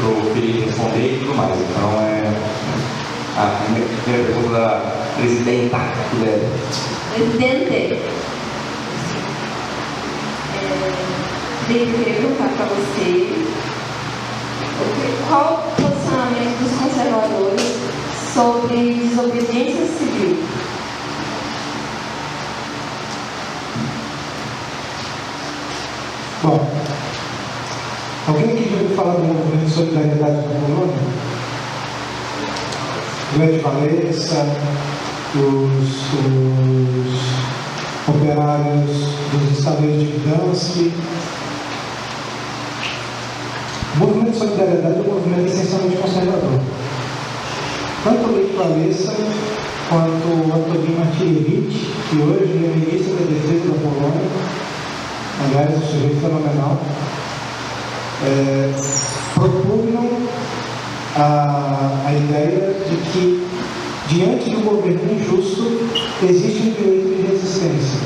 o Felipe responder e tudo mais. Então, a primeira pergunta da presidenta. Presidente, eu queria perguntar para você qual o posicionamento dos conservadores sobre desobediência civil. Bom, alguém aqui já ouviu falar do movimento de solidariedade com a Polônia? Lech Walesa, os operários dos estados de Gdansk. O movimento de solidariedade é um movimento essencialmente conservador. Tanto o Lech Walesa quanto o Antoni Macierewicz, que hoje é ministro da Defesa da Polônia, aliás, um sujeito fenomenal, propugnam a ideia de que, diante de um governo injusto, existe um direito de resistência.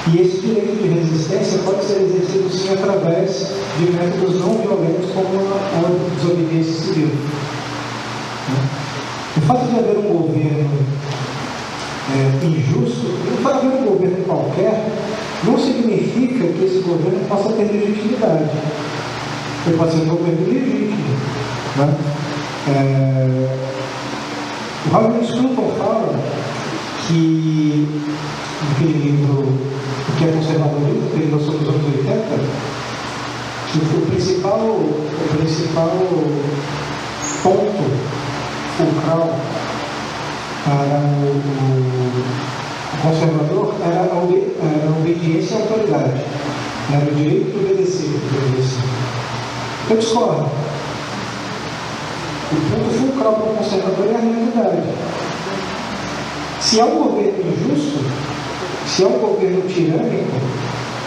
E esse direito de resistência pode ser exercido, sim, através de métodos não violentos, como a desobediência civil. O fato de haver um governo injusto, o fato de haver um governo qualquer, não significa que esse governo possa ter legitimidade. Ele pode ser um governo legítimo. Né? O Robert Scruton fala que, naquele livro O que é conservadorismo, que ele lançou nos anos 80, que o principal ponto fulcral para o conservador era a obediência à autoridade, era o direito de obedecer. Eu discordo. O ponto fulcral para o conservador é a realidade. Se há um governo injusto, se há um governo tirânico,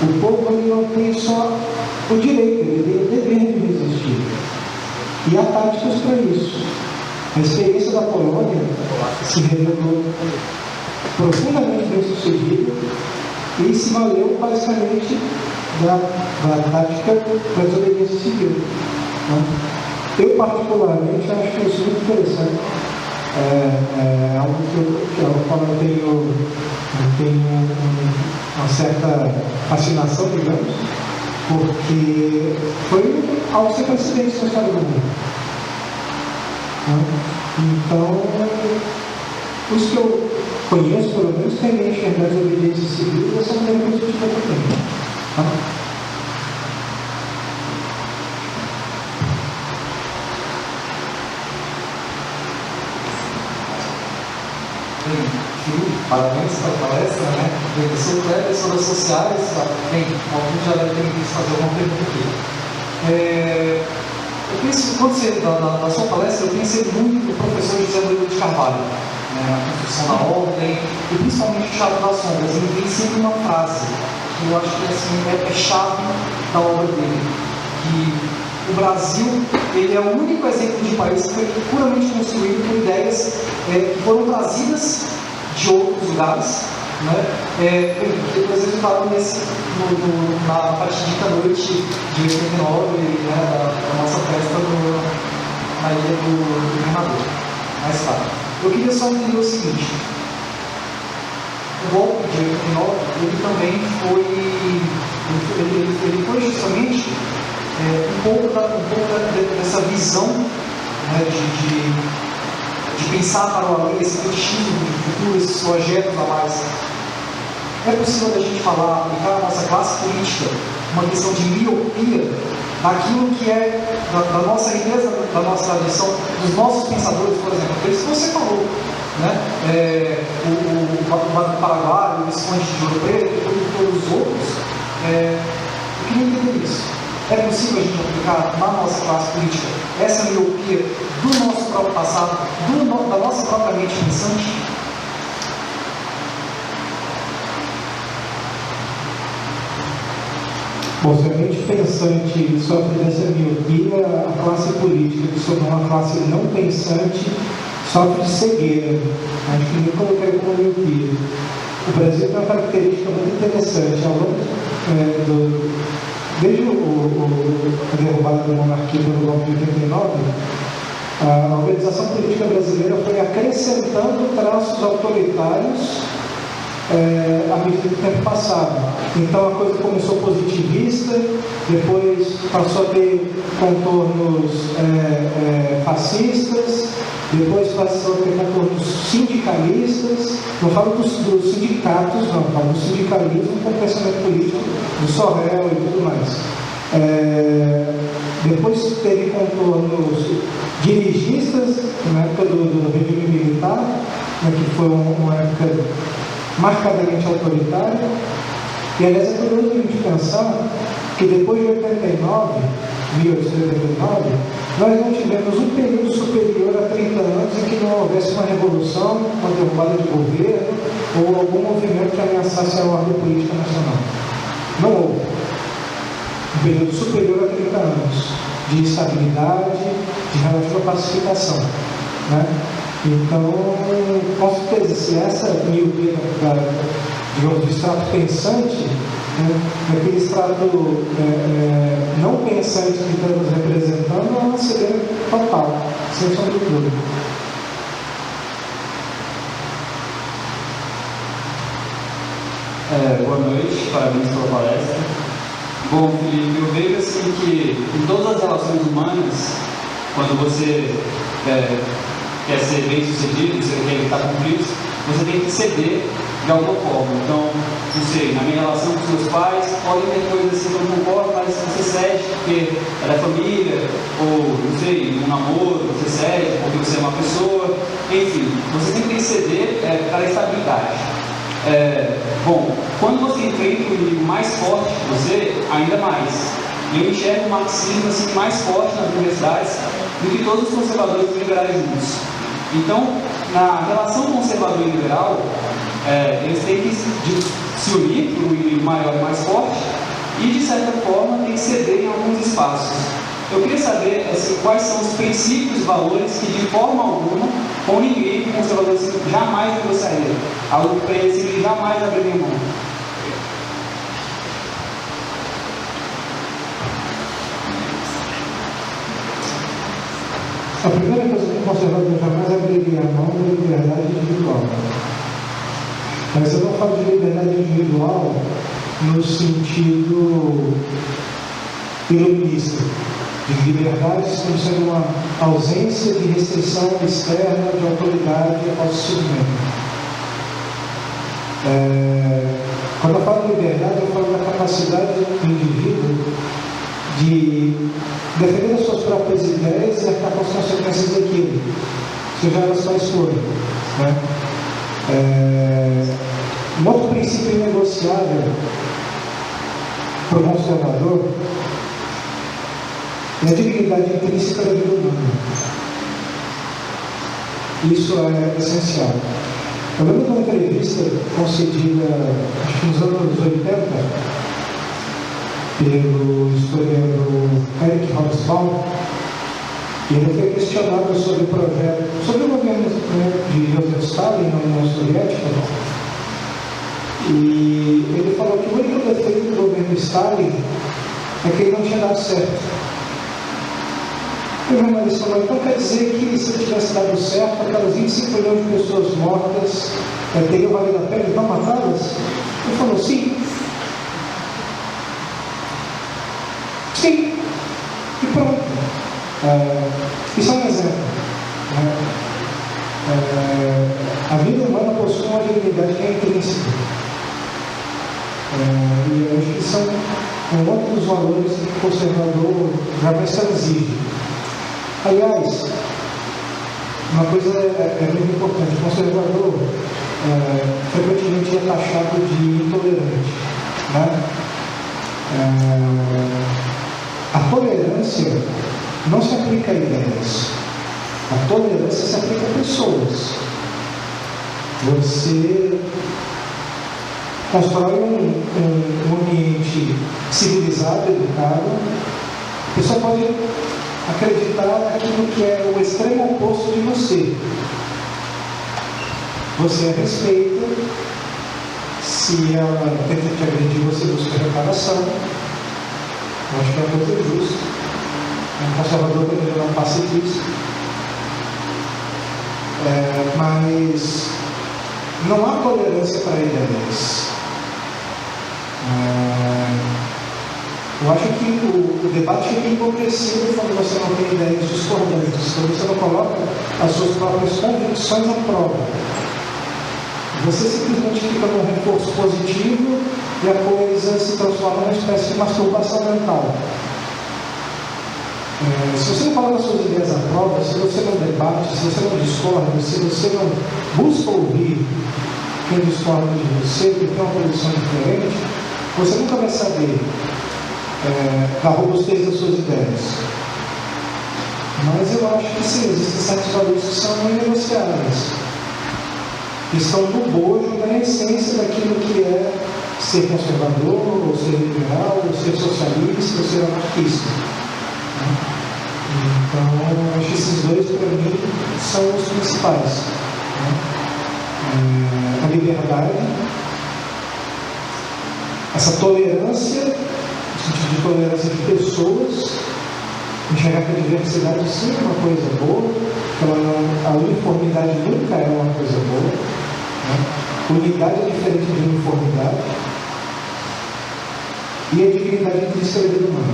o povo não tem só o direito, ele tem o dever de resistir. E há táticas para isso. A experiência da Polônia se revelou profundamente bem-sucedido e se valeu basicamente da tática da desobediência civil. Eu, particularmente, acho isso muito interessante. É algo ao qual eu tenho uma certa fascinação, digamos, porque foi algo sem precedentes na história do mundo. Então, os que eu conheço, pelo menos, tendem a enxergar a desobediência civil dessa maneira positiva também. Parabéns pela palestra, né? Eu sou o Kleber, sou das sociais. Bem, alguns já devem ter visto fazer alguma pergunta aqui. Eu penso, quando você, na sua palestra, eu pensei muito no professor José Murilo de Carvalho, né, na construção da ordem, e principalmente o Teatro das Sombras. Ele tem sempre uma frase que eu acho que assim, é chave da obra dele, que o Brasil ele é o único exemplo de país que foi puramente construído por ideias que foram trazidas de outros lugares, né? Depois eles falaram na fatídica noite de 89, né, da nossa festa na Ilha do Governador. Mais tarde. Eu queria só entender o seguinte: o golpe de 89, ele também foi justamente um pouco dessa visão, né, de pensar para o além, esse fetichismo do futuro, esses projetos a mais. É possível a gente falar, aplicar a nossa classe política uma questão de miopia daquilo que é da nossa riqueza, da nossa tradição, dos nossos pensadores, por exemplo, aqueles que você falou, né? O Paraguai, o Visconde de Ouro Preto, e todos os outros. Eu queria entender isso. É possível a gente aplicar na nossa classe política essa miopia do nosso próprio passado, da nossa própria mente pensante? Bom, se a mente pensante sofre dessa miopia, a classe política, que sofre uma classe não pensante, sofre de cegueira. Acho que nem coloquei como miopia. O Brasil tem uma característica muito interessante. Ao longo desde a derrubada da monarquia pelo golpe de 89, a organização política brasileira foi acrescentando traços autoritários à medida que o tempo passava. Então a coisa começou positivista, depois passou a ter contornos fascistas, depois passou a ter contornos sindicalistas. Não falo dos sindicatos, não, falo do sindicalismo com pensamento político, do Sorrel e tudo mais. Depois teve contornos dirigistas, na época do regime militar, que foi uma época marcadamente autoritária. E aliás é curioso a gente pensar que depois de 1889, nós não tivemos um período superior a 30 anos em que não houvesse uma revolução, uma derrubada de governo ou algum movimento que ameaçasse a ordem política nacional. Não houve. Um período superior a 30 anos de estabilidade, de relativa pacificação, né? Então, com certeza, se essa miopia do extrato pensante, daquele extrato não pensante que estamos representando, é uma cegueira total, sem sombra de dúvida. Boa noite, parabéns pela palestra. Bom, Felipe, eu vejo assim que em todas as relações humanas, quando você quer ser bem sucedido, você quer estar cumprido, você tem que ceder de alguma forma. Então, não sei, na minha relação com os meus pais, podem ter coisas assim que eu não concordo, mas você cede porque é da família, ou, não sei, no namoro, você cede porque você é uma pessoa, enfim, você sempre tem que ceder para a estabilidade. Bom, quando você enfrenta um inimigo mais forte que você, ainda mais. Eu enxergo o marxismo assim, mais forte nas universidades do que todos os conservadores e liberais juntos. Então, na relação conservador e liberal, eles têm que se unir para um inimigo maior e mais forte e, de certa forma, tem que ceder em alguns espaços. Eu queria saber assim, quais são os princípios e valores que, de forma alguma, com ninguém, com conservadores jamais negociariam. Algo que para eles jamais abririam mão. A primeira coisa que o conservador jamais abriria a mão é a liberdade individual. Mas eu não falo de liberdade individual no sentido iluminista, de liberdade como sendo uma ausência de restrição externa de autoridade ao submeter. Quando eu falo de liberdade, eu falo da capacidade do indivíduo de defender as suas próprias ideias e arcar com as consequências daquilo, seja elas quais forem, né? Um outro princípio inegociável para o conservador é a dignidade intrínseca da vida humana. Isso é essencial. Eu lembro de uma entrevista concedida, acho que nos anos 80, pelo historiador Eric Hobsbawm, e ele foi questionado sobre o projeto, sobre o governo de Joseph Stalin na União Soviética, e ele falou que o único defeito do governo Stalin é que ele não tinha dado certo. E o jornalista falou, então quer dizer que se ele tivesse dado certo, aquelas 25 milhões de pessoas mortas teriam valido a pena então matá-las? Ele falou, sim. Sim. E pronto. Isso é um exemplo. A vida humana possui uma dignidade que é intrínseca. E eu acho que são um dos valores que o conservador jamais transige. Aliás, uma coisa muito importante, o conservador frequentemente é taxado de intolerante, né? A tolerância não se aplica a ideias, a tolerância se aplica a pessoas. Você constrói um ambiente civilizado, educado, a pessoa pode acreditar naquilo que é o extremo oposto de você. Você a respeita, se ela tenta te agredir, você busca reparação. Eu acho que é uma coisa justa. Um conservador também não é um pacifista. Mas não há tolerância para ideias. Eu acho que o debate fica empobrecido quando você não tem ideias discordantes, quando você não coloca as suas próprias convicções à prova. Você simplesmente fica num reforço positivo e a coisa se transforma numa espécie de masturbação mental. Se você não coloca as suas ideias à prova, se você não debate, se você não discorda, se você não busca ouvir quem discorda de você, que tem uma posição diferente, você nunca vai saber da robustez das suas ideias. Mas eu acho que sim, existem certos valores que são inegociáveis, que estão no bojo, na essência daquilo que é ser conservador, ou ser liberal, ou ser socialista, ou ser anarquista. Então, eu acho que esses dois, para mim, são os principais. A liberdade, essa tolerância, no sentido de tolerância de pessoas, enxergar que a diversidade sim é uma coisa boa, que a uniformidade nunca é uma coisa boa. Unidade é diferente de uniformidade. E a dignidade intrínseca da vida humana.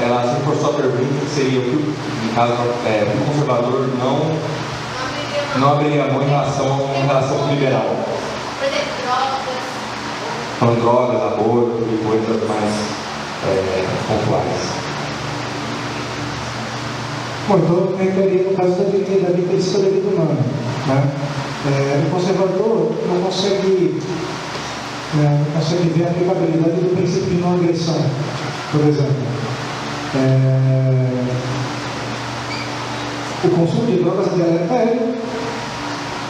Ela se reforçou a pergunta que seria o que, no caso, o conservador não abriria mão em relação com o liberal. Por exemplo, drogas. Então, drogas, aborto e coisas mais pontuais. Bom, então eu entraria no caso da dignidade intrínseca da vida humana. O conservador não consegue ver a aplicabilidade do princípio de não agressão, por exemplo. O consumo de drogas é deletério,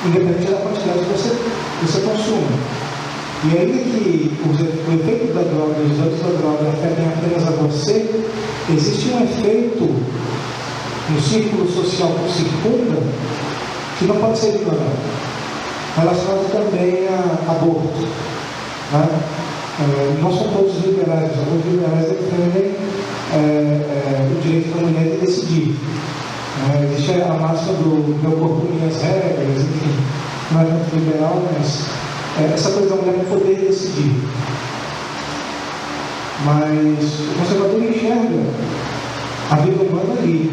independente da quantidade que você consuma. E ainda que o efeito da droga e os outros da droga afetem apenas a você, existe um efeito no círculo social que circunda que não pode ser ignorado, relacionado também a aborto. Não são todos liberais, alguns liberais defendem o direito da mulher de decidir. Existe a máxima do meu corpo, minhas regras, enfim, não é muito liberal, mas essa coisa da mulher poder decidir. Mas o conservador enxerga a vida humana ali,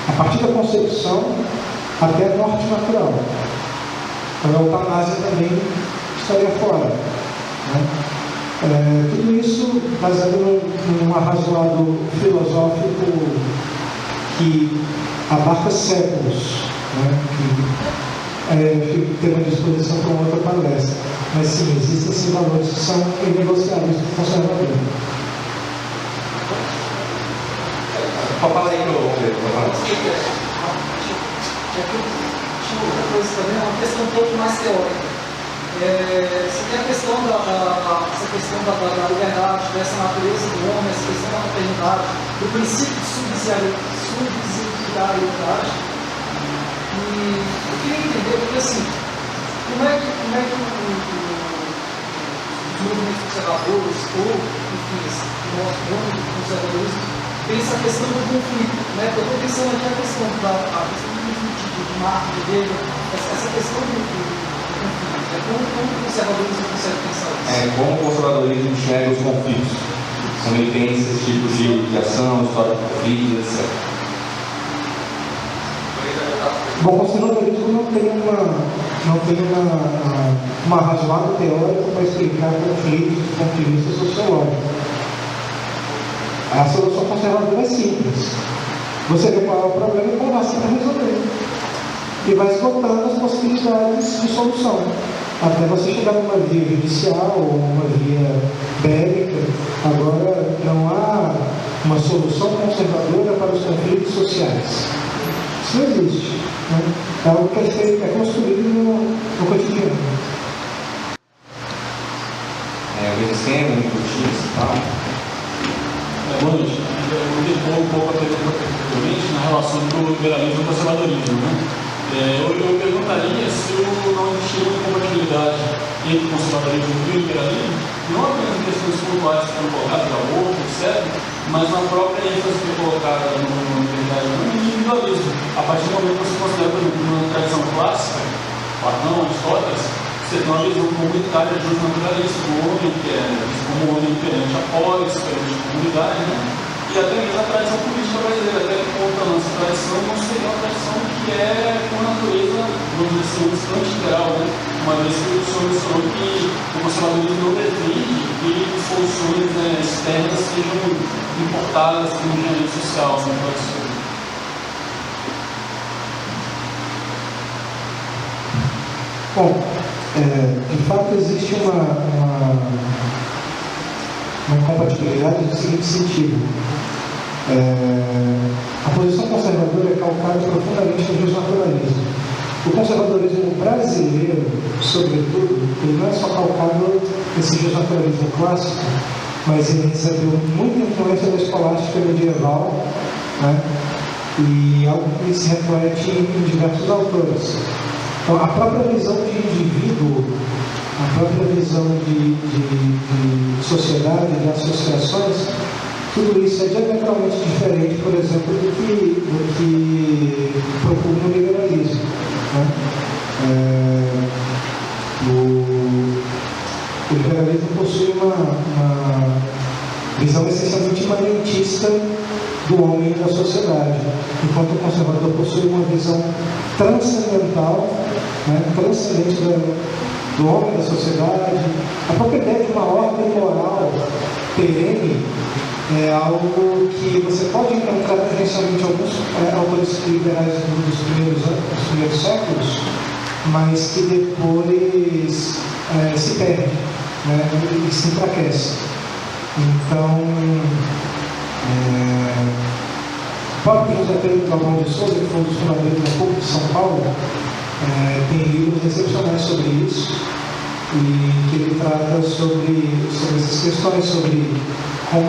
a partir da concepção até a morte natural. Então a eutanásia também estaria fora. Tudo isso baseado num arrazoado filosófico que abarca séculos, que tem uma disposição para outra palestra. Mas sim, existem esses valores que são inegociáveis do conservador. Fala aí pro Pedro. Outra coisa também é uma questão um pouco mais teórica. Você tem a questão da liberdade, dessa natureza do homem, essa questão da maternidade, do princípio de subsidiariedade. E eu queria entender, porque assim, como é que os movimentos conservadores, ou enfim, o nosso nome do conservadorismo, pensa a questão do conflito. Eu estou pensando aqui a questão do conflito de Marx, de Hegel, essa questão do conflito. Como o conservadorismo consegue pensar isso? Como o conservadorismo enxerga os conflitos, como ele tem esses tipos de ação, história de conflitos, etc. Bom, o conservadorismo não tem uma razoável teórica para explicar conflitos do ponto de vista sociológico. A solução conservadora é simples. Você vê qual é o problema e qual vai para resolver. E vai esgotando as possibilidades de solução, até você chegar numa via judicial ou uma via bélica. Agora, não há uma solução conservadora para os conflitos sociais. Isso não existe. É algo que é construído no cotidiano. O mesmo esquema, muito e tal. Boa noite. Eu um pouco a pergunta anteriormente na relação do liberalismo e do conservadorismo. Né? Eu perguntaria se não existia uma incompatibilidade entre o conservadorismo e o liberalismo, não apenas em questões pontuais que foram colocadas ao outro, etc., mas na própria ênfase que é colocada no individualismo. A partir do momento que você considera, por exemplo, uma tradição clássica, Platão, Aristóteles, você tem uma visão comunitária justo naturalista do homem, que é como o homem perante a polis, perante a comunidade, né? E até mesmo a tradição política brasileira, até que conta a nossa tradição, não seria uma tradição que é com natureza, vamos dizer assim, anti-liberal, né? Uma vez que o senhor mencionou que o conservadorismo não defende que soluções externas sejam importadas como engenharia social, né? Bom, de fato existe uma incompatibilidade no seguinte sentido. A posição conservadora é calcada profundamente no justnaturalismo. O conservadorismo brasileiro, sobretudo, ele não é só calcado nesse justnaturalismo clássico, mas ele recebeu muita influência da escolástica medieval, né? E algo que se reflete em diversos autores. Então, a própria visão de indivíduo, a própria visão de sociedade, de associações, tudo isso é diametralmente diferente, por exemplo, do que propugna o liberalismo. Né? O liberalismo possui uma visão essencialmente imanentista do homem e da sociedade, enquanto o conservador possui uma visão transcendental, né, transcendente do homem e da sociedade. A própria ideia de uma ordem moral perene é algo que você pode encontrar presencialmente em alguns autores liberais dos primeiros séculos, mas que depois se perde, né, e se enfraquece. Então, o próprio José Pedro Galvão de Souza, que foi um dos fundadores da PUC de São Paulo, tem livros excepcionais sobre isso, e que ele trata sobre essas questões, sobre como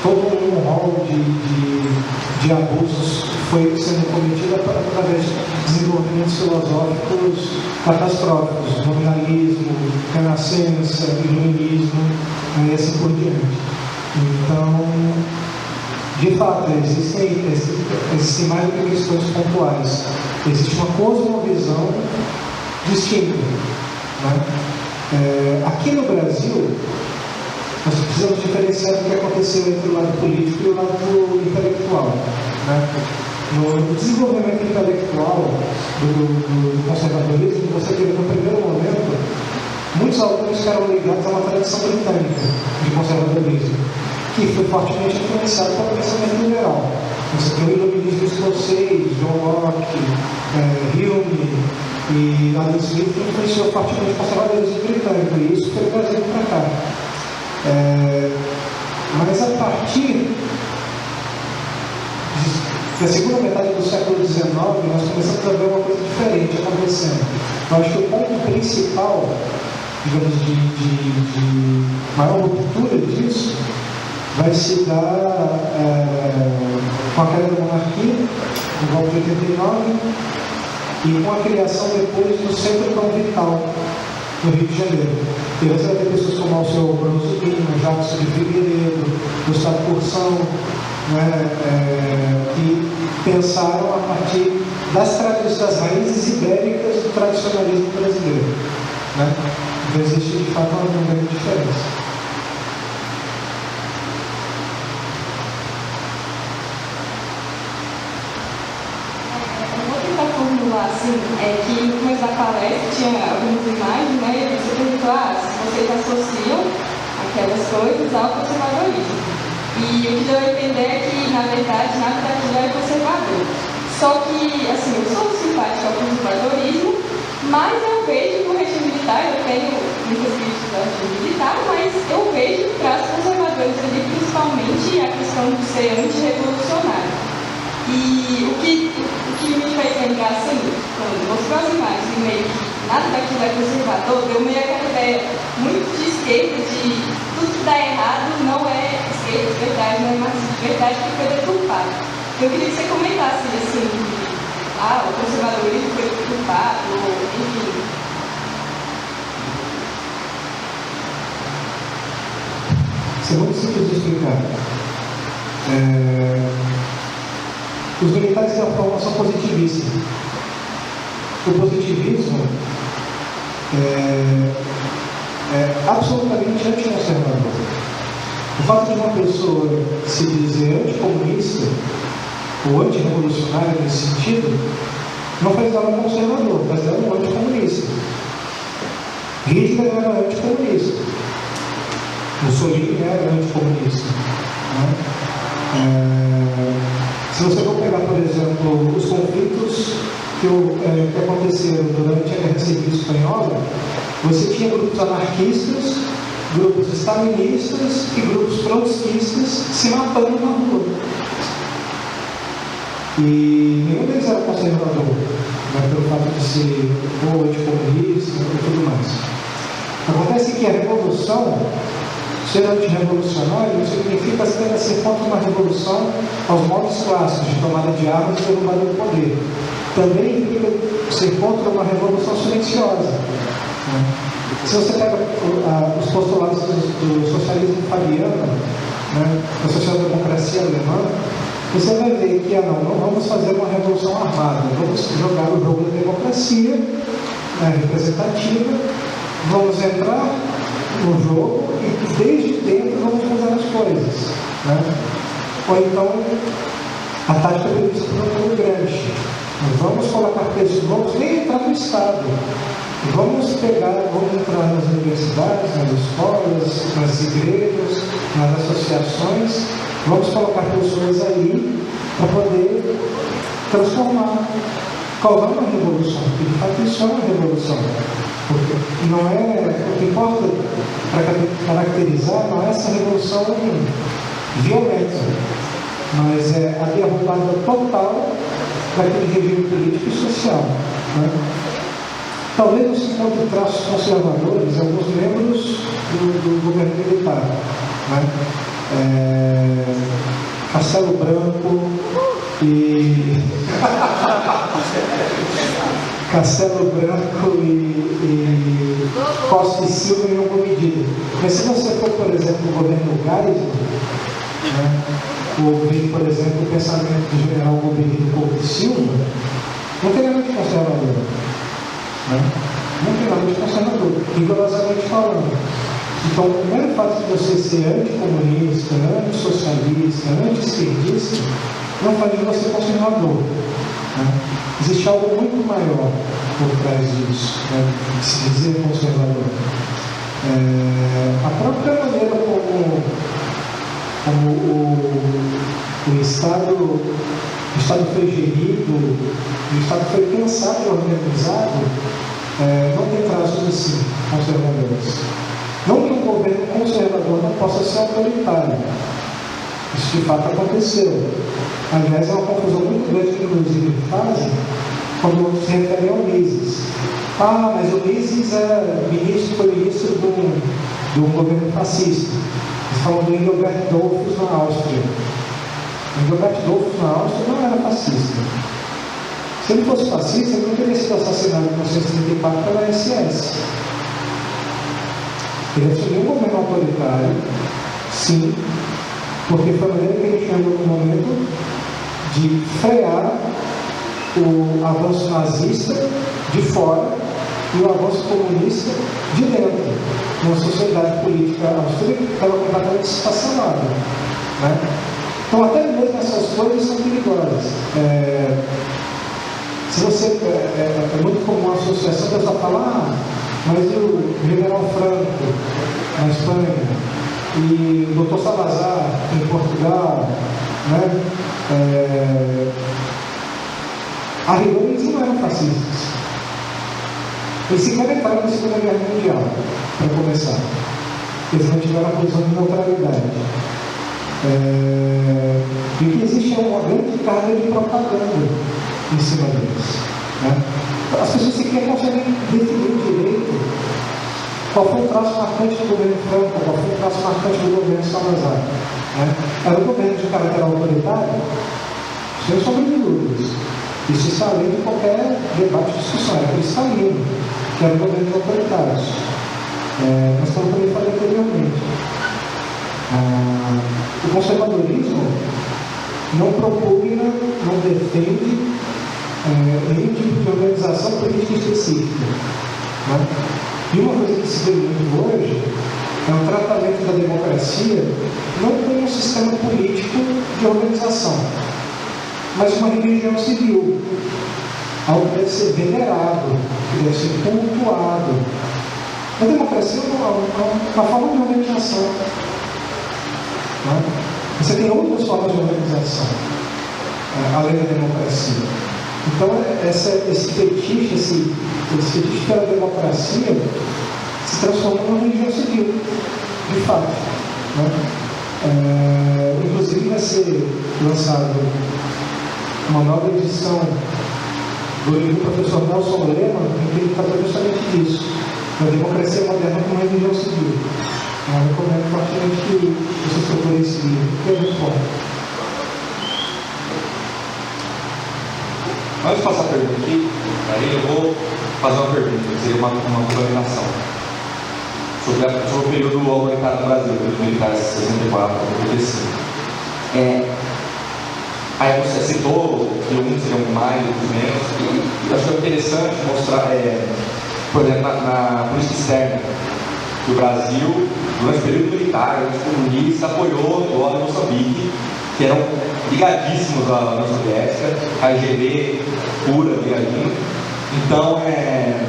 todo um rol de abusos foi sendo cometido através de desenvolvimentos filosóficos catastróficos, nominalismo, renascença, iluminismo, e assim por diante. Então, de fato, existem mais do que questões pontuais. Existe uma cosmovisão distinta. Né? Aqui no Brasil, nós precisamos diferenciar o que aconteceu entre o lado político e o lado intelectual. Né? No desenvolvimento intelectual do conservadorismo, você teve no primeiro momento muitos autores que eram ligados a uma tradição britânica de conservadorismo, que foi fortemente influenciado pelo pensamento liberal. Você tem o iluminismo escocês, John Locke, Hume e Adam Smith, que influenciou fortemente o conservadorismo britânico, e isso foi trazido para cá. Mas a partir da segunda metade do século XIX, nós começamos a ver uma coisa diferente acontecendo. Eu acho que o ponto principal, digamos, de maior ruptura disso, vai se dar com a queda da monarquia, no golpe de 89, e com a criação depois do Centro Tão Vital, no Rio de Janeiro. E você vai ter pessoas como Alceu Brunzulino, Jacques de Figueiredo, Gustavo Corsão, né, que pensaram a partir das raízes ibéricas do tradicionalismo brasileiro. Né? Então existe de fato uma grande diferença. Assim, que no começo da palestra tinha algumas imagens, né, e você perguntou se vocês associam aquelas coisas ao conservadorismo. E o que deu a entender é que, na verdade, nada daquilo é conservador. Só que, assim, eu sou simpática ao conservadorismo, mas eu vejo que o regime militar, eu tenho muitas críticas ao regime militar, mas eu vejo que traz conservadores ali, principalmente a questão de ser antirrevolucionário. E o que me fez lembrar, assim, quando mostrou as imagens e meio que nada daquilo é conservador, deu meio aquela ideia muito de esquerda, de tudo que dá errado não é esquerda de verdade, não é marxismo de verdade, que foi deturpado. Eu queria que você comentasse assim, o conservadorismo foi deturpado, enfim. Isso é muito simples de explicar. Os militares têm uma formação positivista. O positivismo é absolutamente anticonservador. O fato de uma pessoa se dizer anticomunista ou antirrevolucionária nesse sentido não faz dela um conservador, faz dela um anticomunista. Hitler era anticomunista. Mussolini era anticomunista. Né? Se você for pegar, por exemplo, os conflitos que aconteceram durante a Guerra Civil Espanhola, você tinha grupos anarquistas, grupos stalinistas e grupos trotskistas se matando na rua. E nenhum deles era conservador, né, pelo fato de ser anticomunista e tudo mais. Acontece que a revolução, ser antirrevolucionário, não significa apenas ser contra uma revolução aos modos clássicos de tomada de armas e derrubada do poder. Também implica ser contra uma revolução silenciosa. Né? Se você pega os postulados do socialismo fabiano, né, da social-democracia alemã, você vai ver que não vamos fazer uma revolução armada, vamos jogar o jogo da democracia, né, representativa, vamos entrar no jogo e desde dentro vamos fazer as coisas. Né? Ou então, a tática prevista pelo Gramsci. Vamos colocar pessoas, vamos nem entrar no Estado. Vamos entrar nas universidades, nas escolas, nas igrejas, nas associações, vamos colocar pessoas aí para poder transformar, causar uma revolução, porque de fato isso é uma revolução. Porque não é, o que importa para caracterizar não é essa revolução violenta, mas é a derrubada total daquele regime político e social. Né? Talvez você encontre traços conservadores em alguns membros do governo militar. Né? Castelo Branco e Costa e Silva em alguma medida. Mas se você for, por exemplo, o governo Geisel, né, ou ver, por exemplo, o pensamento do general Governo Couto e Silva, não tem nada de conservador. Né? Não tem nada de conservador, rigorosamente falando. Então, o primeiro fato de você ser anticomunista, antissocialista, anti-esquerdista, não faz de você conservador. Né? Existe algo muito maior por trás disso, né? De se dizer conservador. A própria maneira como o Estado foi gerido, o Estado foi pensado e organizado, não tem traços assim, conservadores. Não que um governo conservador não possa ser autoritário. Isso de fato aconteceu. Aliás, é uma confusão muito grande que inclusive fazem quando se referem ao Mises. Mas o Mises foi ministro do governo fascista. Eles falam do Engelbert Dollfuss na Áustria. O Engelbert Dollfuss na Áustria não era fascista. Se ele fosse fascista, ele não teria sido assassinado em 1934 pela SS. Ele assumiu um governo autoritário, sim, porque foi a maneira que ele chegou no momento de frear o avanço nazista de fora e o avanço comunista de dentro, numa sociedade política austríaca que estava completamente estacionada. Né? Então, até mesmo essas coisas são perigosas. É muito comum a associação, a pessoa fala, mas e o general Franco na Espanha, e o doutor Salazar em Portugal, né? A rigor, eles não eram fascistas. Eles sequer entraram na Segunda Guerra Mundial, para começar. Eles mantiveram a posição de neutralidade. E o que existe é uma grande carga de propaganda em cima deles. Né? As pessoas sequer conseguem definir direito Qual foi o traço marcante do governo Franco? Qual foi o traço marcante do governo Salazar? Né? Era um governo de caráter autoritário, sem sombra de dúvidas. Isso está além de qualquer debate e discussão. Era cristalino, que eram governos autoritários. Mas como eu também falei anteriormente, o conservadorismo não propugna, não defende nenhum tipo de organização política específica. Né? E uma coisa que se vê muito hoje é o tratamento da democracia não como um sistema político de organização, mas uma religião civil, algo que deve ser venerado, que deve ser cultuado. A democracia é uma forma de organização. Né? Você tem outras formas de organização, além da democracia. Então, esse fetiche, esse fetiche pela democracia se transformou numa religião civil, de fato. Né? Inclusive, vai ser lançado uma nova edição do livro do professor Nelson Lehmann, em que ele trata justamente disso, a democracia moderna como religião civil. Eu recomendo fortemente que vocês procurem esse livro, que é muito bom. Antes de passar a pergunta aqui, aí eu vou fazer uma pergunta, que seria uma complementação. Sobre o período autoritário no Brasil, período militar 64 a 85. Aí você citou que uns seriam mais, outros menos, e acho que é interessante mostrar, por exemplo, na política externa, que o Brasil, durante o período militar, os comunistas apoiou o Lula de Moçambique, que eram ligadíssimos à União Soviética, a KGB pura, ligadinho. Então,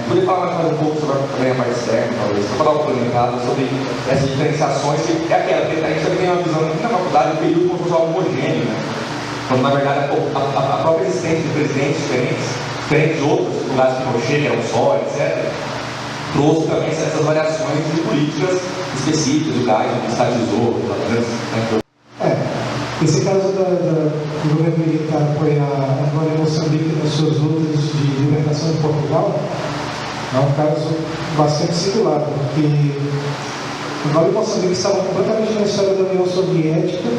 poderia falar mais um pouco sobre a parte externa, talvez, para falar um complementado sobre essas diferenciações, que é aquela, porque a gente também tem uma visão aqui na faculdade do período como se fosse algo homogêneo, né? Quando, na verdade, a própria existência de presidentes diferentes de outros lugares que Pinochet, que eram só, etc., trouxe também essas variações de políticas específicas, o gás, que estatizou, esse caso do governo militar apoiar agora em Moçambique nas suas lutas de libertação em Portugal é um caso bastante singular, porque agora em Moçambique estava completamente na história da União Soviética.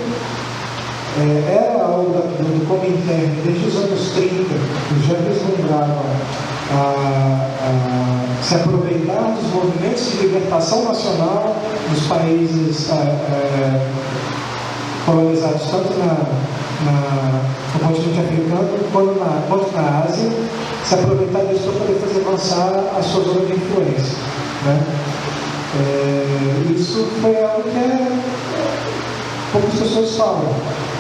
Era algo do Comintern desde os anos 30, que já vislumbrava se aproveitar dos movimentos de libertação nacional dos países colonizados tanto no continente africano quanto na Ásia, se aproveitar disso para poder fazer avançar a sua zona de influência. Né? Isso foi algo que poucas pessoas falam.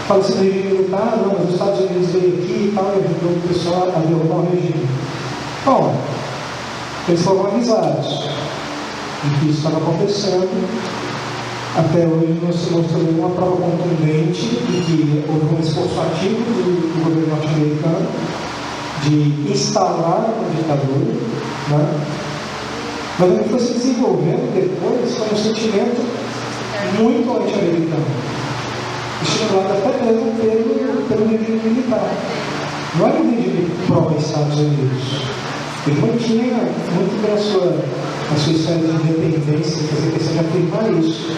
Fala-se do regime militar, não, mas os Estados Unidos veio aqui e tal, e ajudou o pessoal a derrubar o regime. Bom, eles foram avisados de que isso estava acontecendo. Até hoje não se mostrou nenhuma prova contundente de que houve um esforço ativo do governo norte-americano de instalar uma ditadura. Né? Mas o que foi se desenvolvendo depois foi um sentimento muito anti-americano, estimulado até mesmo pelo regime militar. Não era um regime pró-Estados Unidos. Ele mantinha muito bem a sua história de independência, de fazer questão de afirmar isso.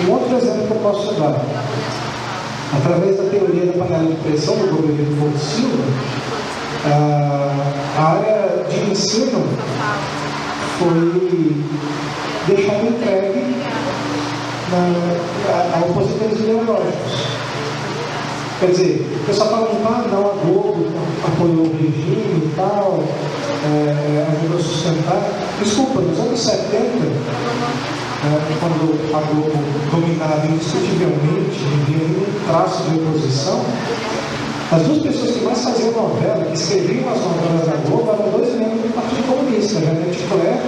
Um outro exemplo que eu posso dar, através da teoria da panela de pressão do governo de Fonte Silva, a área de ensino foi deixada entregue a opositores ideológicos. Quer dizer, o pessoal fala, não, a Globo apoiou o regime e tal, ajudou a sustentar. Desculpa, nos anos 70, quando a Globo dominava indiscutivelmente, vivia um traço de oposição, as duas pessoas que mais faziam novela, que escreviam as novelas da Globo, eram dois membros do Partido Comunista, Janete Claire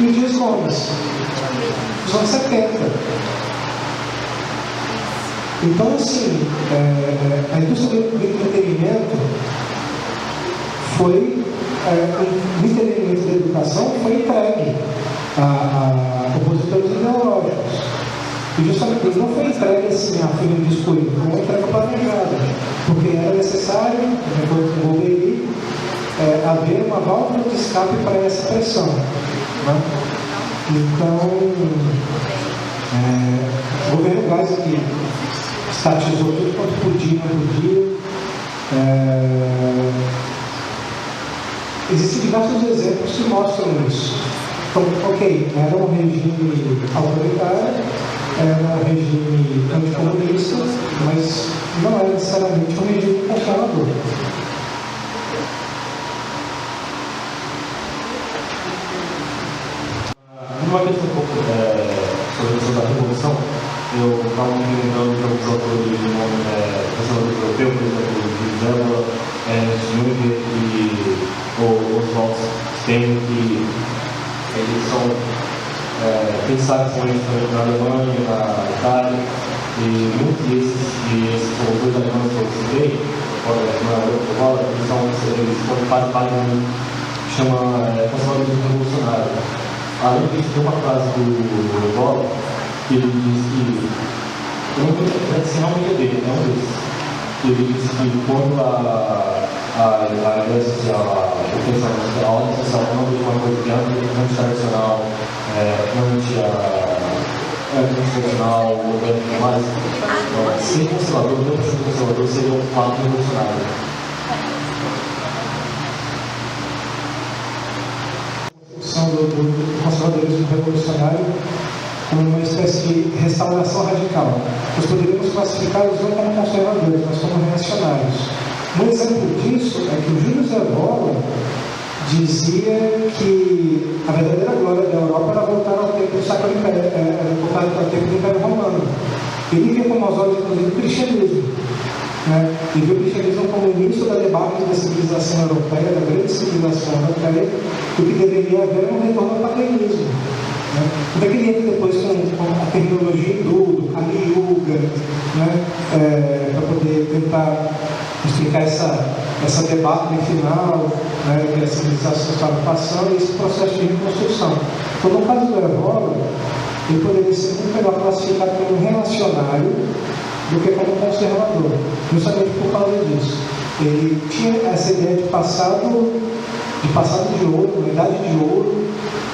e o Dias Gomes, nos anos 70. Então, assim, a indústria do entretenimento foi, o entretenimento da educação foi entregue a opositores ideológicos. E justamente isso não foi entregue assim a fim de descuido, foi uma entrega planejada, porque era necessário, depois do Golbery, haver uma válvula de escape para essa pressão. Né? Então, o governo Geisel que estatizou tudo quanto podia, não podia. Existem diversos exemplos que mostram isso. Então, ok, era um regime autoritário, era um regime anticomunista, mas não era necessariamente um regime conservador. Uma questão um pouco sobre a questão da revolução, eu estava me lembrando de alguns autores do nome conservador europeu, por exemplo, Gisela, Jung e Oswald Spengler, que eles são pensados na Alemanha, na Itália, e muitos desses autores alemães que eu citei, eles fazem parte do que chama conservadorismo revolucionário. Além disso, tem uma frase do Bob que ele diz que, eu não sei realmente dele, é um desses, que ele diz que quando a ideia social, o pensamento social, a ordem social não é uma coisa que é anti-tradicional, anti-tradicional, orgânico, mas ser conservador, não ser conservador, seria um fato revolucionário. Do conservadorismo revolucionário como uma espécie de restauração radical. Nós poderíamos classificá-los não como conservadores, mas como reacionários. Um exemplo disso é que o Júlio Evola dizia que a verdadeira glória da Europa era voltar ao tempo do Sacro Império, voltar ao tempo do Império Romano. Ele via como aos olhos, inclusive, o cristianismo. E viu o cristianismo como o início da debacle da civilização europeia, da grande civilização europeia, e o que deveria haver é um retorno ao paganismo. Tudo é que ele entra depois com a terminologia hindu, do Kali Yuga, para poder tentar explicar essa debacle final, que a civilização estava passando, e esse processo de reconstrução. Então, no caso do Evola, ele poderia ser muito melhor classificado como reacionário do que como conservador, justamente por causa disso. Ele tinha essa ideia de passado de ouro, uma idade de ouro,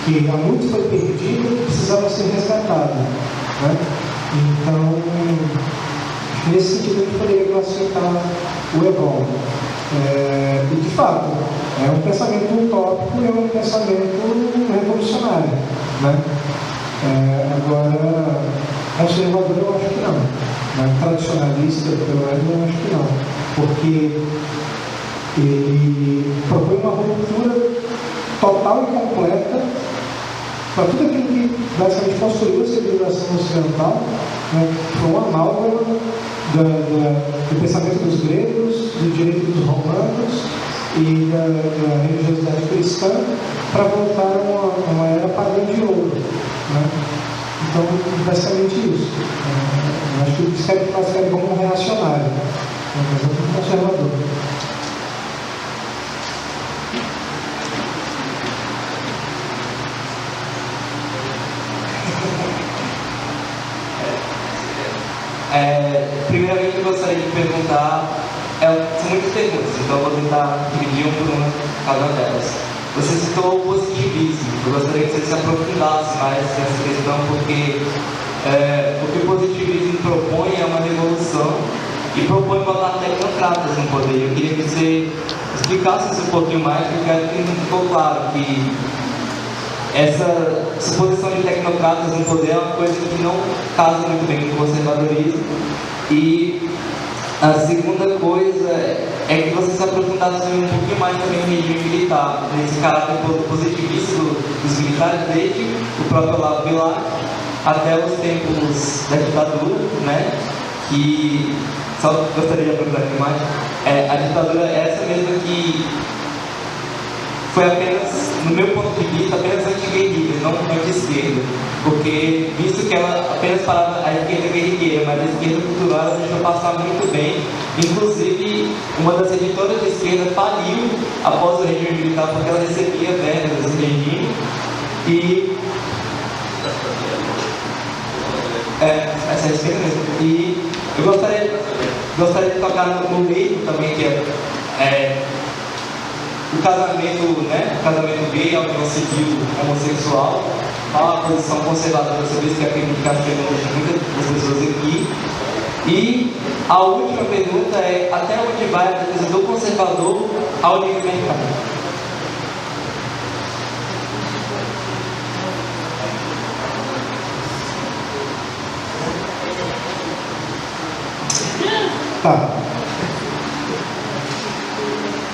que há muito foi perdida e precisava ser resgatada. Então, nesse sentido, a gente poderia classificar o Evola. E, de fato, é um pensamento utópico e é um pensamento revolucionário. Agora, conservador eu acho que não. Tradicionalista, pelo menos, eu acho que não, porque ele propõe uma ruptura total e completa para tudo aquilo que basicamente construiu a civilização ocidental, foi uma amálgama do pensamento dos gregos, do direito dos romanos e da religiosidade cristã para voltar a uma era pagã de ouro. Então, basicamente isso. Eu acho que o escreve classifica como um reacionário, mas não como conservador. Primeiramente, eu gostaria de perguntar, são muitas perguntas, então eu vou tentar dividir por cada uma delas. Você citou o positivismo, eu gostaria que você se aprofundasse mais nessa questão, porque o que o positivismo propõe é uma revolução e propõe botar tecnocratas no poder. Eu queria que você explicasse isso um pouquinho mais, porque acho que não ficou claro que essa suposição de tecnocratas no poder é uma coisa que não casa muito bem com o conservadorismo. E a segunda coisa é que você se aprofundasse um pouquinho mais também no regime militar, nesse caráter positivista dos militares, desde o próprio Olavo Bilac até os tempos da ditadura, que, só gostaria de aprofundar aqui mais, a ditadura é essa mesma que foi apenas, no meu ponto de vista, apenas anti-guerrilha, não anti-esquerda, porque visto que ela apenas parava a esquerda guerrilheira, mas a esquerda cultural ela deixou passar muito bem. Inclusive, uma das editoras de esquerda faliu após o regime militar porque ela recebia verbas desse regime. E essa é a esquerda mesmo. E eu gostaria de tocar no meio também, que é o casamento gay, a união civil homossexual, qual a posição conservadora sobre isso, que acredito que acho muitas das pessoas aqui. E a última pergunta é: até onde vai a defesa do conservador ao livre mercado? Tá.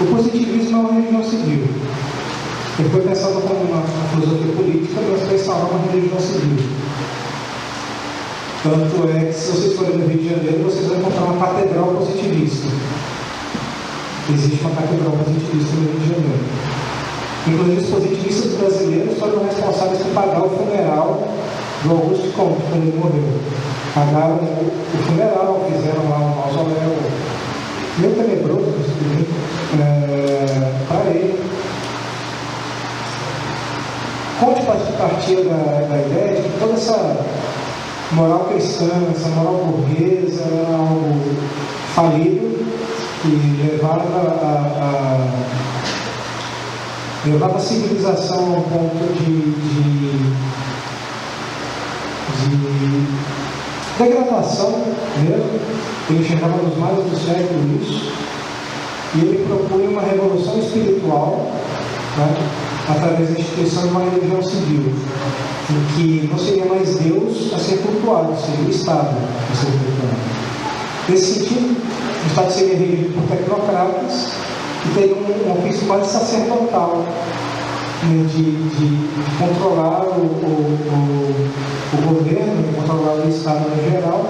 O positivismo é uma religião civil. Ele foi pensado como uma filosofia política, mas foi instalar uma religião civil. Tanto é que, se vocês forem no Rio de Janeiro, vocês vão encontrar uma catedral positivista. Existe uma catedral positivista no Rio de Janeiro. Inclusive, os positivistas brasileiros foram responsáveis por pagar o funeral do Auguste Comte, quando ele morreu. Pagaram o funeral, fizeram lá um mausoléu meio tenebroso para ele. Conte partia da ideia de que toda essa moral cristã, essa moral burguesa era algo falido e levava a civilização ao ponto de degradação mesmo. Ele enxergava nos males do século isso, e ele propunha uma revolução espiritual, né, através da instituição de uma religião civil, em que não seria mais Deus a ser cultuado, seria o Estado a ser cultuado. Nesse sentido, o Estado seria regido por tecnocratas e teria um ofício quase sacerdotal, né, de controlar o governo, de controlar o Estado em geral,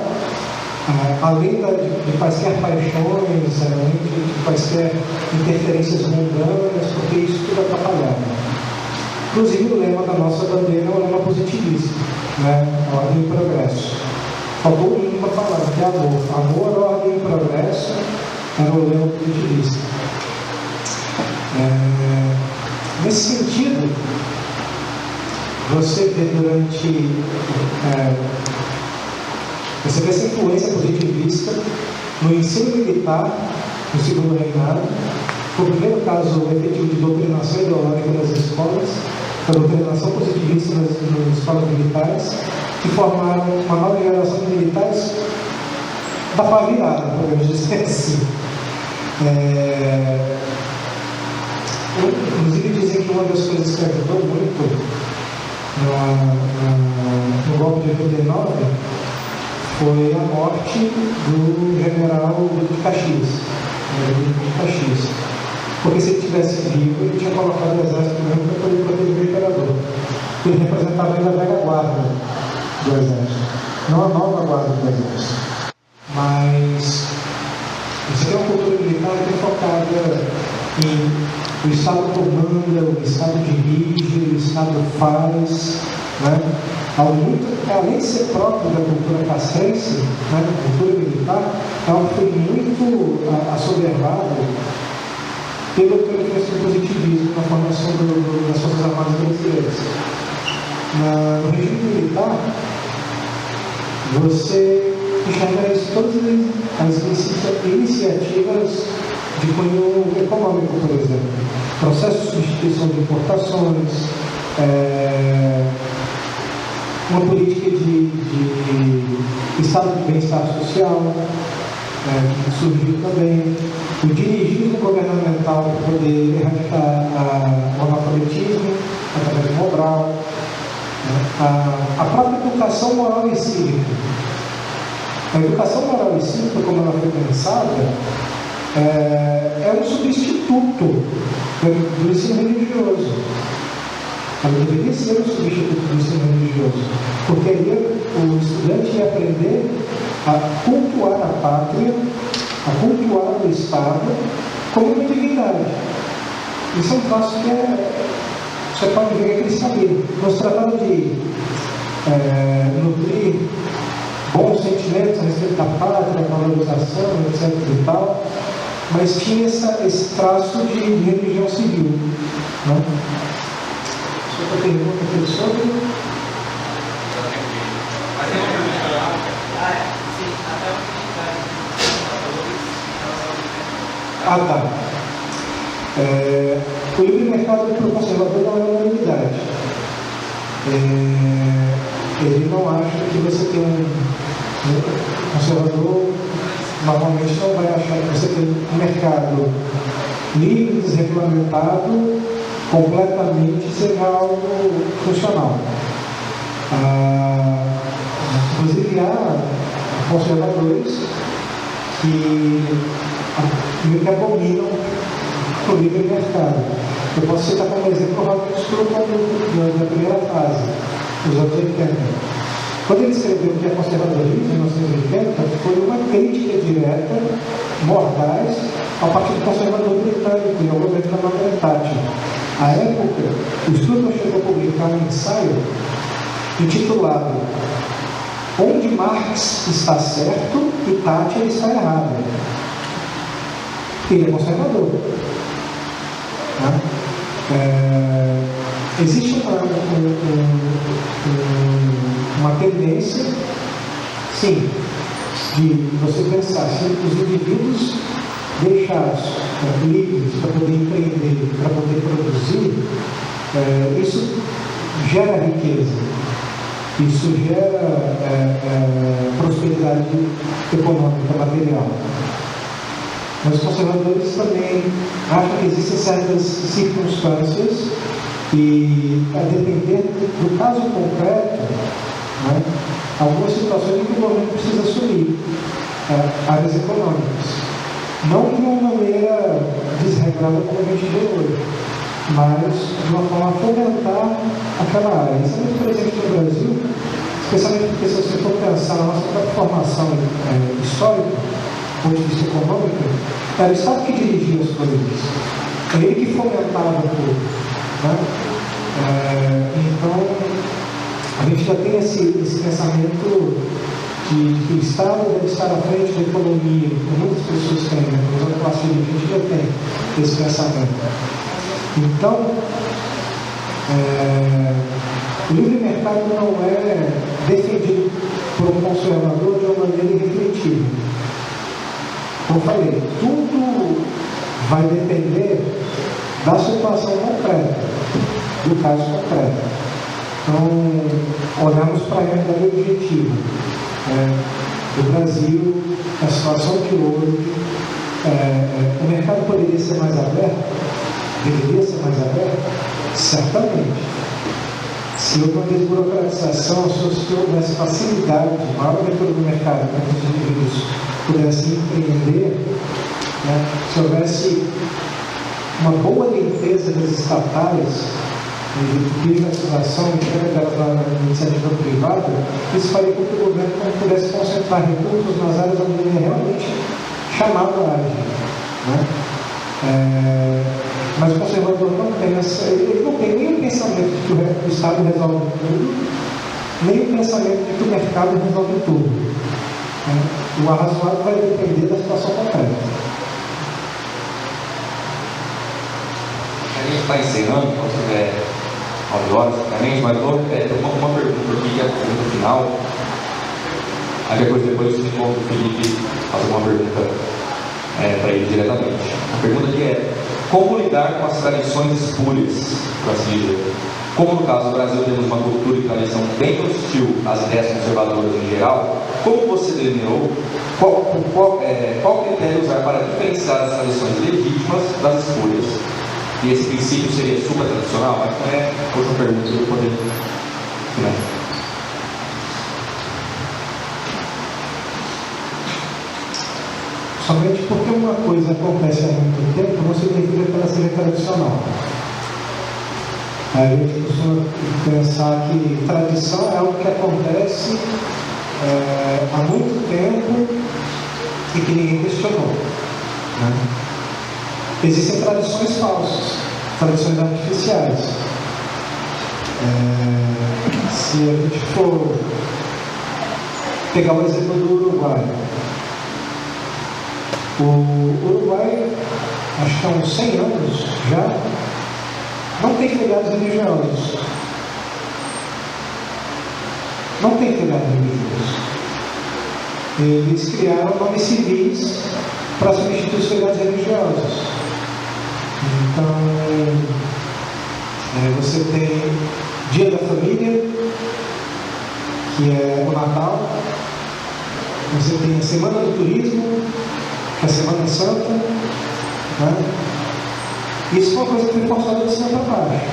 além de quaisquer paixões, além de quaisquer interferências mundanas, porque isso tudo atrapalhava. Inclusive, o lema da nossa bandeira é um lema positivista, né? Ordem e progresso. Faltou uma palavra, que é amor. Amor, ordem e progresso era o lema positivista. Nesse sentido, você vê essa influência positivista no ensino militar, no segundo reinado. Foi o primeiro caso efetivo de doutrinação ideológica nas escolas, a doutrinação positivista nas escolas militares, que formaram uma nova geração de militares da pá virada, podemos dizer assim. Inclusive dizem que uma das coisas que ajudou muito no golpe de 89 foi a morte do general Duque de Caxias. Porque se ele estivesse vivo, ele tinha colocado o exército mesmo para poder proteger o imperador. Ele representava ainda a velha guarda do exército, não a nova guarda do exército. Mas você tem uma cultura militar que é focada em o Estado comanda, o Estado dirige, o Estado faz, né? Algo muito, além de ser próprio da cultura castrense, né, da cultura militar, é algo que foi muito assoberbado pelo que eu conheço do positivismo na formação das Forças Armadas Brasileiras. No regime militar, você enxerga isso, todas as iniciativas de cunho econômico, por exemplo. Processo de substituição de importações, uma política de estado de bem-estar social, que surgiu também, o dirigismo governamental para poder erradicar o analfabetismo através do Mobral, a própria educação moral e cívica. A educação moral e cívica, como ela foi pensada, é um substituto do ensino religioso. Ela deveria ser um substituto do ensino religioso, porque aí o estudante ia aprender a cultuar a pátria, a cultuar o Estado como uma divindade. Isso é um traço que você pode ver que eles sabiam. Nós tratamos de nutrir bons sentimentos a respeito da pátria, valorização, etc. e tal, mas tinha esse traço de religião civil, né? Outra pergunta aqui sobre... Tá. O livre mercado para o conservador não é uma unanimidade. ele não acha que você tem um conservador, normalmente não vai achar que você tem um mercado livre, desregulamentado, completamente seja algo funcional. Inclusive há conservadores que abominam o livre mercado. Eu posso citar como exemplo o Robert Scruton da primeira fase, dos anos 80. Quando ele escreveu o que é conservadorismo, em 1980, foi uma crítica direta, mordaz, ao Partido Conservador Britânico e ao governo da Margaret Thatcher. À época, o Scruton chegou a publicar um ensaio intitulado Onde Marx está certo e Thatcher está errado. Ele é conservador. Existe uma tendência, sim, de você pensar se os indivíduos deixados livres para poder empreender, para poder produzir, isso gera riqueza, isso gera prosperidade econômica, material. Mas os conservadores também acham que existem certas circunstâncias e, a depender do caso concreto, né, algumas situações em que o governo precisa assumir áreas econômicas. Não de uma maneira desregrada como a gente vê hoje, mas de uma forma a fomentar aquela área. Isso é muito presente no Brasil, especialmente porque se você for pensar na nossa própria formação histórica, do ponto de vista econômico, era o Estado que dirigia as coisas. É ele que fomentava tudo. Né? Então, a gente já tem esse pensamento de que o Estado deve estar à frente da economia, que muitas pessoas têm, né? A classe dirigente já tem esse pensamento. Então, o livre mercado não é defendido por um conservador de uma maneira irrefletida. Como eu falei, tudo vai depender da situação concreta, do caso concreto. Então, olhamos para a realidade objetiva. O Brasil, a situação que hoje, o mercado poderia ser mais aberto, deveria ser mais aberto, certamente. Se houve uma desburocratização, se houvesse facilidade, maior abertura do mercado para que os indivíduos pudessem empreender, né? Se houvesse uma boa limpeza das estatais, de privatização e entrega delas na iniciativa privada, isso faria com que o governo não pudesse concentrar recursos nas áreas onde ele é realmente chamado a agir. Né? Mas o conservador não pensa, ele não tem nem o pensamento de que o Estado resolve tudo, nem o pensamento de que o mercado resolve tudo. Né? O arrazoado vai depender da situação concreta. A gente está encerrando, então se tiver 9 horas, praticamente, mas uma pergunta aqui, que é a pergunta final. Aí depois você me conta o Felipe fazer uma pergunta para ele diretamente. A pergunta aqui é: como lidar com as tradições espúrias, por assim dizer? Como no caso do Brasil temos uma cultura e tradição bem hostil às ideias conservadoras em geral, como você delineou, qual critério usar para diferenciar as tradições legítimas das espúrias? E esse princípio seria supra-tradicional? Mas não é outra pergunta que eu poderia finalizar. Somente porque uma coisa acontece há muito tempo não significa que ela seja tradicional. A gente costuma pensar que tradição é algo que acontece há muito tempo e que ninguém questionou. Né? Existem tradições falsas, tradições artificiais. Se a gente for pegar o exemplo do Uruguai, o Uruguai, acho que há uns 100 anos já, não tem feriados religiosos. Não tem feriados religiosos. Eles criaram nomes civis para substituir os feriados religiosos. Então, você tem Dia da Família, que é o Natal. Você tem a Semana do Turismo, que é a Semana Santa, né? Isso é uma coisa que foi forçada de cima para baixo.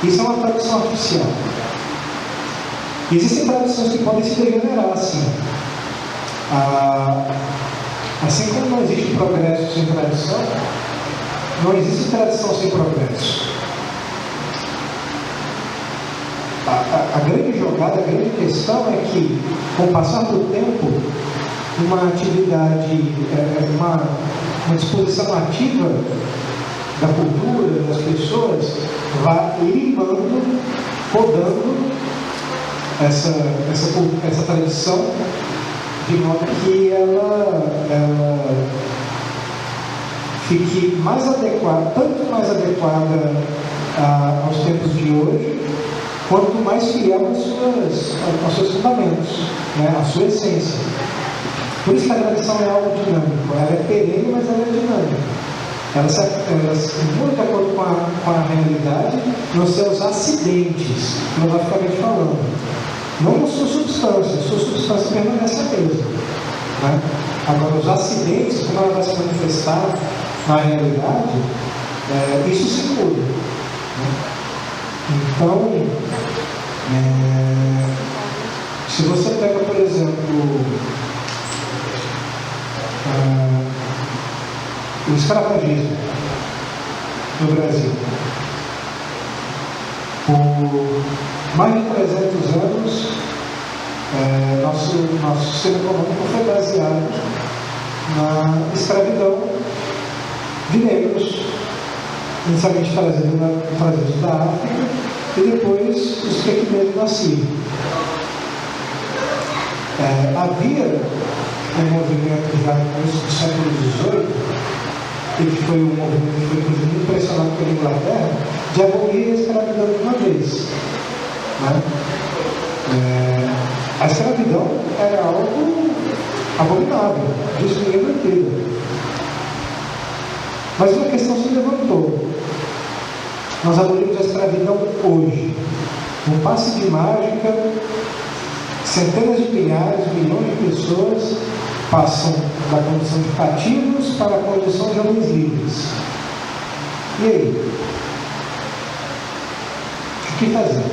Isso é uma tradição artificial. Existem tradições que podem se degenerar assim. Assim como não existe progresso sem tradição, não existe tradição sem progresso. A grande jogada, a grande questão é que, com o passar do tempo, uma atividade, uma disposição ativa da cultura, das pessoas, vai limando, podando essa tradição, de modo que ela fique mais adequada, tanto mais adequada aos tempos de hoje, quanto mais fiel aos seus fundamentos, né, à sua essência. Por isso que a tradição é algo dinâmico, ela é perene, mas ela é dinâmica. Ela se muda de acordo com a realidade nos seus acidentes, filosoficamente falando. Não na sua substância permanece a mesma. Né? Agora, os acidentes, como ela vai se manifestar na realidade, isso se muda. Né? Então, se você pega, por exemplo, o escravagismo no Brasil, por mais de 300 anos, nosso sistema econômico foi baseado na escravidão de negros, inicialmente trazidos da África, e depois os pequenos da Síria. Havia um movimento já no começo do século XVIII, e que foi um movimento que foi inclusive impressionado pela Inglaterra, de abolir a escravidão de uma vez. Né? A escravidão era algo abominável, disso ninguém duvida. Mas uma questão se levantou. Nós abolimos a escravidão hoje. Um passe de mágica, centenas de milhares, milhões de pessoas passam da condição de cativos para a condição de homens livres. E aí? O que fazer?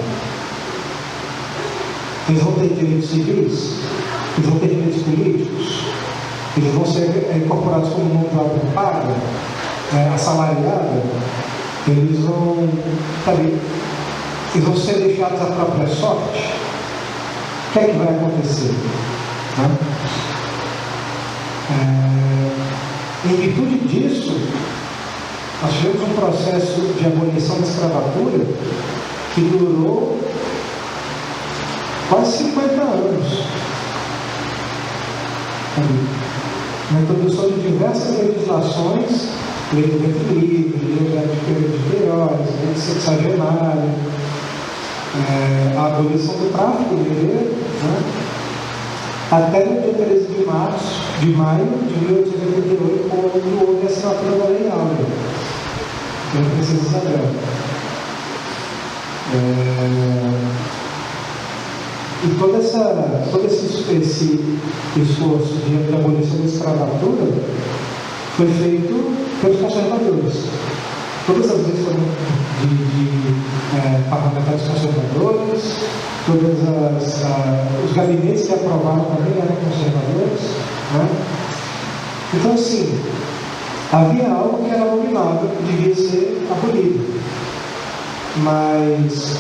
Eles vão ter direitos civis? Eles vão ter direitos políticos? Eles vão ser incorporados como mão de obra paga, assalariada? Eles vão ser deixados à própria sorte? O que é que vai acontecer? Né? Em virtude disso, nós tivemos um processo de abolição da escravatura que durou quase 50 anos. Na introdução de diversas legislações, lei do ventre livre, lei de Queiroz, lei de sexagenário, a abolição do tráfico mineiro, né? Até no dia 13 de maio de 1888, quando houve a assinatura da Lei Áurea, pela Princesa Isabel. E todo esse esforço de abolição da escravatura foi feito pelos conservadores. Todas as leis foram de parlamentares conservadores, os gabinetes que aprovaram também eram conservadores. Né? Então, assim, havia algo que era abominável, que devia ser abolido. Mas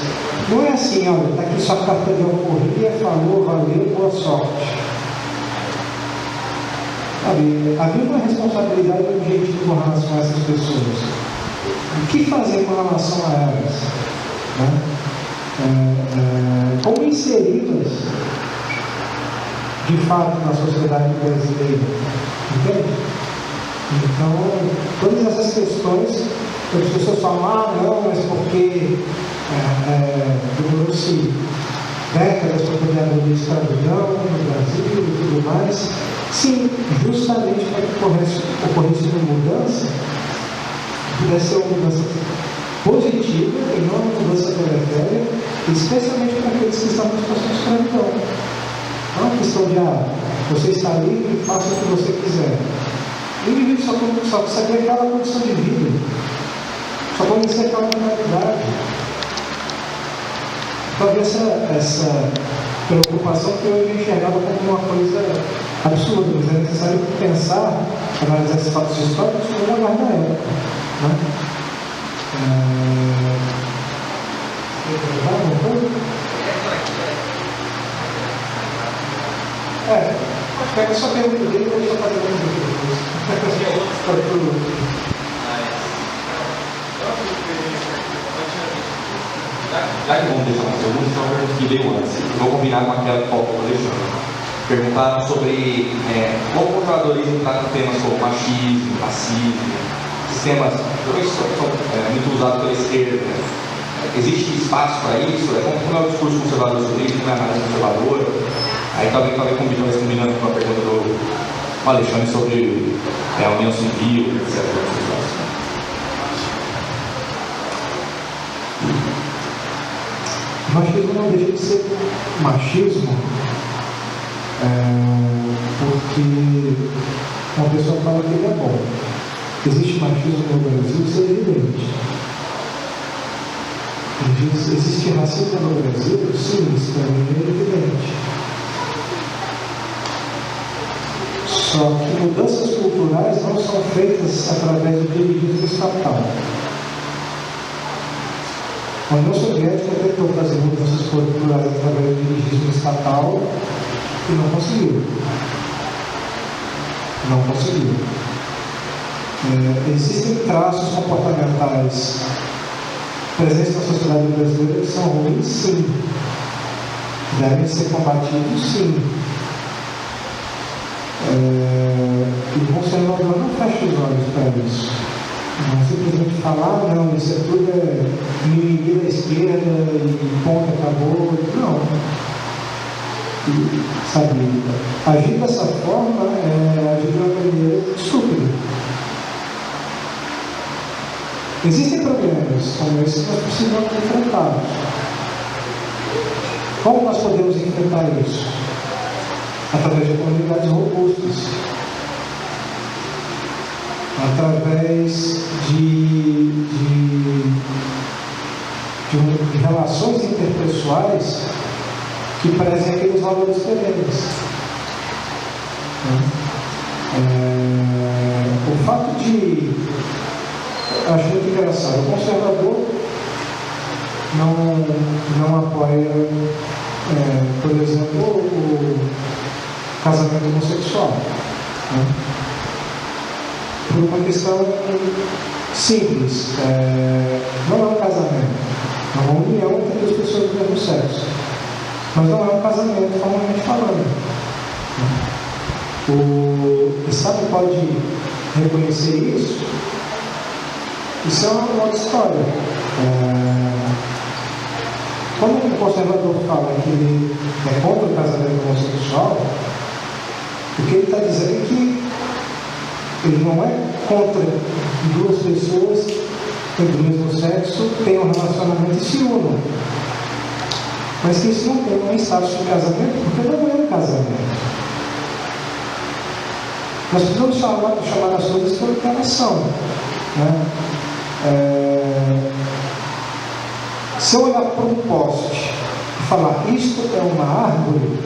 não é assim, olha, está aqui sua carta de alforria, falou, valeu, boa sorte. Havia uma responsabilidade objetiva com relação a essas pessoas. O que fazer com relação a elas? Né? Como inseri-las de fato na sociedade brasileira? Entende? Então, todas essas questões, as pessoas falam, não, mas porque demorou-se décadas para poder abolir a escravidão no Brasil e tudo mais. Sim, justamente para que ocorresse uma mudança, pudesse ser uma mudança positiva e não uma deletéria, especialmente para aqueles que estão na situação de escravidão. Não é uma questão de, você está livre e faça o que você quiser. O indivíduo só precisa ter aquela condição de vida, só conhecer aquela realidade. Talvez essa preocupação que eu enxergava como uma coisa absurda, mas é necessário pensar, analisar esses fatos históricos como uma da época. Né? Pega só a pergunta dele e deixa eu fazer uma depois. Já que vamos deixar uma pergunta, então uma pergunta que veio antes. Vou combinar com aquela que faltou deixando. Perguntaram sobre como o conservadorismo trata temas como machismo, racismo, sistemas que são muito usados pela esquerda. Existe espaço para isso? Como é o discurso conservador sobre isso? Como é a análise conservadora? Aí talvez combinando com a pergunta do Alexandre sobre a união civil, etc. Machismo não deixa de ser machismo, porque uma pessoa fala que ele é bom. Existe machismo no Brasil, isso é evidente. Existe racismo no Brasil, sim, isso também é evidente. Só que mudanças culturais não são feitas através do dirigismo estatal. A União Soviética tentou fazer mudanças culturais através do dirigismo estatal e não conseguiu. Não conseguiu. Existem traços comportamentais presentes na sociedade brasileira que são ruins, sim. Devem ser combatidos, sim. E o conservador não fecha os olhos para isso. Não simplesmente falar, não, isso tudo mimimi da esquerda e ponto, acabou. Não. E, sabe, agir dessa forma é agir de uma maneira estúpida. Existem problemas como esse que nós precisamos enfrentá-los. Como nós podemos enfrentar isso? Através de comunidades robustas, através de relações interpessoais que prezem aqueles valores perenes. O fato de, acho muito engraçado, o conservador não apoia, por exemplo, o casamento homossexual, né? Por uma questão simples, não é um casamento, é uma união entre duas pessoas do mesmo sexo, mas não é um casamento formalmente falando. O Estado pode reconhecer isso? Isso é uma outra história. Quando o conservador fala que ele é contra o casamento homossexual, o que ele está dizendo é que ele não é contra duas pessoas do mesmo sexo tenham um relacionamento e se unam. Mas que isso não tem um status de casamento, porque não é um casamento. Nós precisamos chamar as coisas pelo que elas são. Né? Se eu olhar para um poste e falar isto é uma árvore,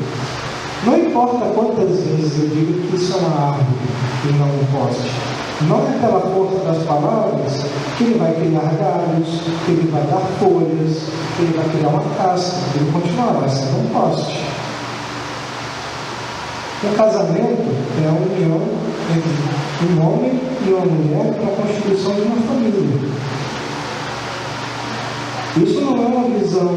não importa quantas vezes eu digo que isso é uma árvore e não um poste. Não é pela força das palavras que ele vai criar galhos, que ele vai dar folhas, que ele vai criar uma casca, ele continuará sendo um poste. O casamento é a união entre um homem e uma mulher para a constituição de uma família. Isso não é uma visão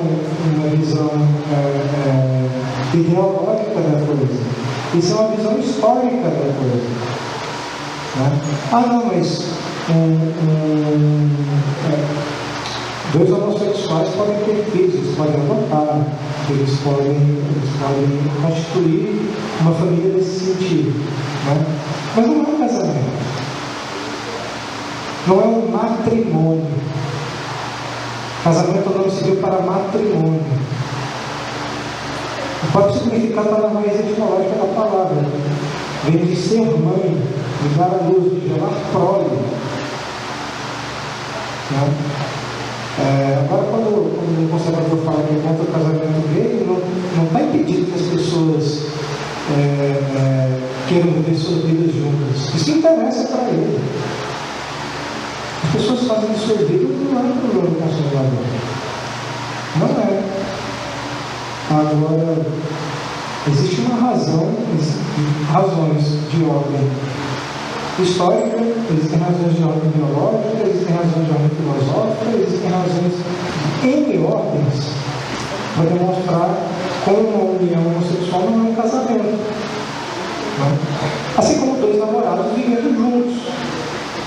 ideológica da coisa. Isso é uma visão histórica da coisa. Né? Não, mas dois homossexuais podem ter filhos, eles podem adotar, eles podem constituir uma família nesse sentido. Né? Mas não é um casamento. Não é um matrimônio. Casamento não se deu para matrimônio. O próprio significado está na raiz etimológica da palavra. Vem de ser mãe, de dar à luz, de gerar prole. Agora, quando o conservador fala que é contra o casamento gay, não está impedindo que as pessoas queiram viver suas vidas juntas. Isso interessa para ele. As pessoas fazem suas vidas, não é um problema do conservador. Não é. Agora, existe uma razão, razões de ordem histórica, existem razões de ordem biológica, existem razões de ordem filosófica, existem razões N ordens para demonstrar como uma união homossexual não é um casamento. Não? Assim como dois namorados vivendo juntos.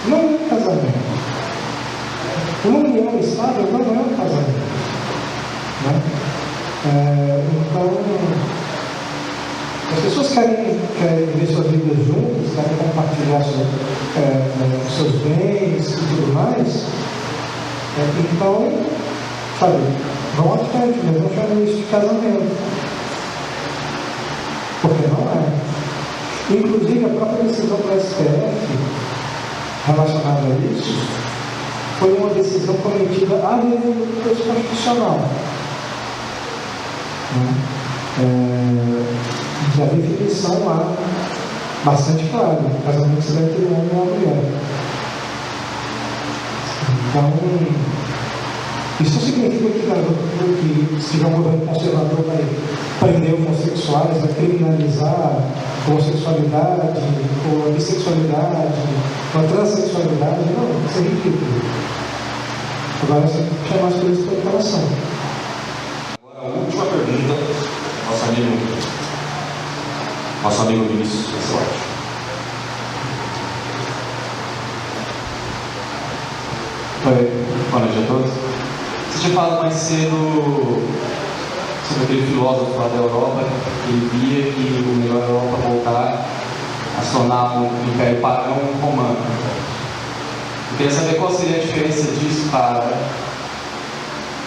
Não é um casamento. Uma união estável não é um casamento. Não? Então, as pessoas querem viver suas vidas juntas, querem compartilhar seus bens e tudo mais. Então, sabe, vão à frente, mas não chamam isso de casamento. Porque não é. Inclusive, a própria decisão do STF relacionada a isso foi uma decisão cometida a nível do texto constitucional. Da definição lá, bastante clara, o casamento se deve ter um homem e uma mulher. Então, isso significa que se tiver um governo conservador vai prender homossexuais, vai criminalizar a homossexualidade, ou a bissexualidade, ou a transexualidade. Não, isso é ridículo. Agora você chama as coisas pelo coração. Agora, a última pergunta, nosso amigo Vinícius Pessoati. Boa noite a todos. Você tinha falado mais cedo sobre aquele filósofo lá da Europa, que ele via que o melhor era a Europa voltar a se tornar um império pagão romano. Eu queria saber qual seria a diferença disso para,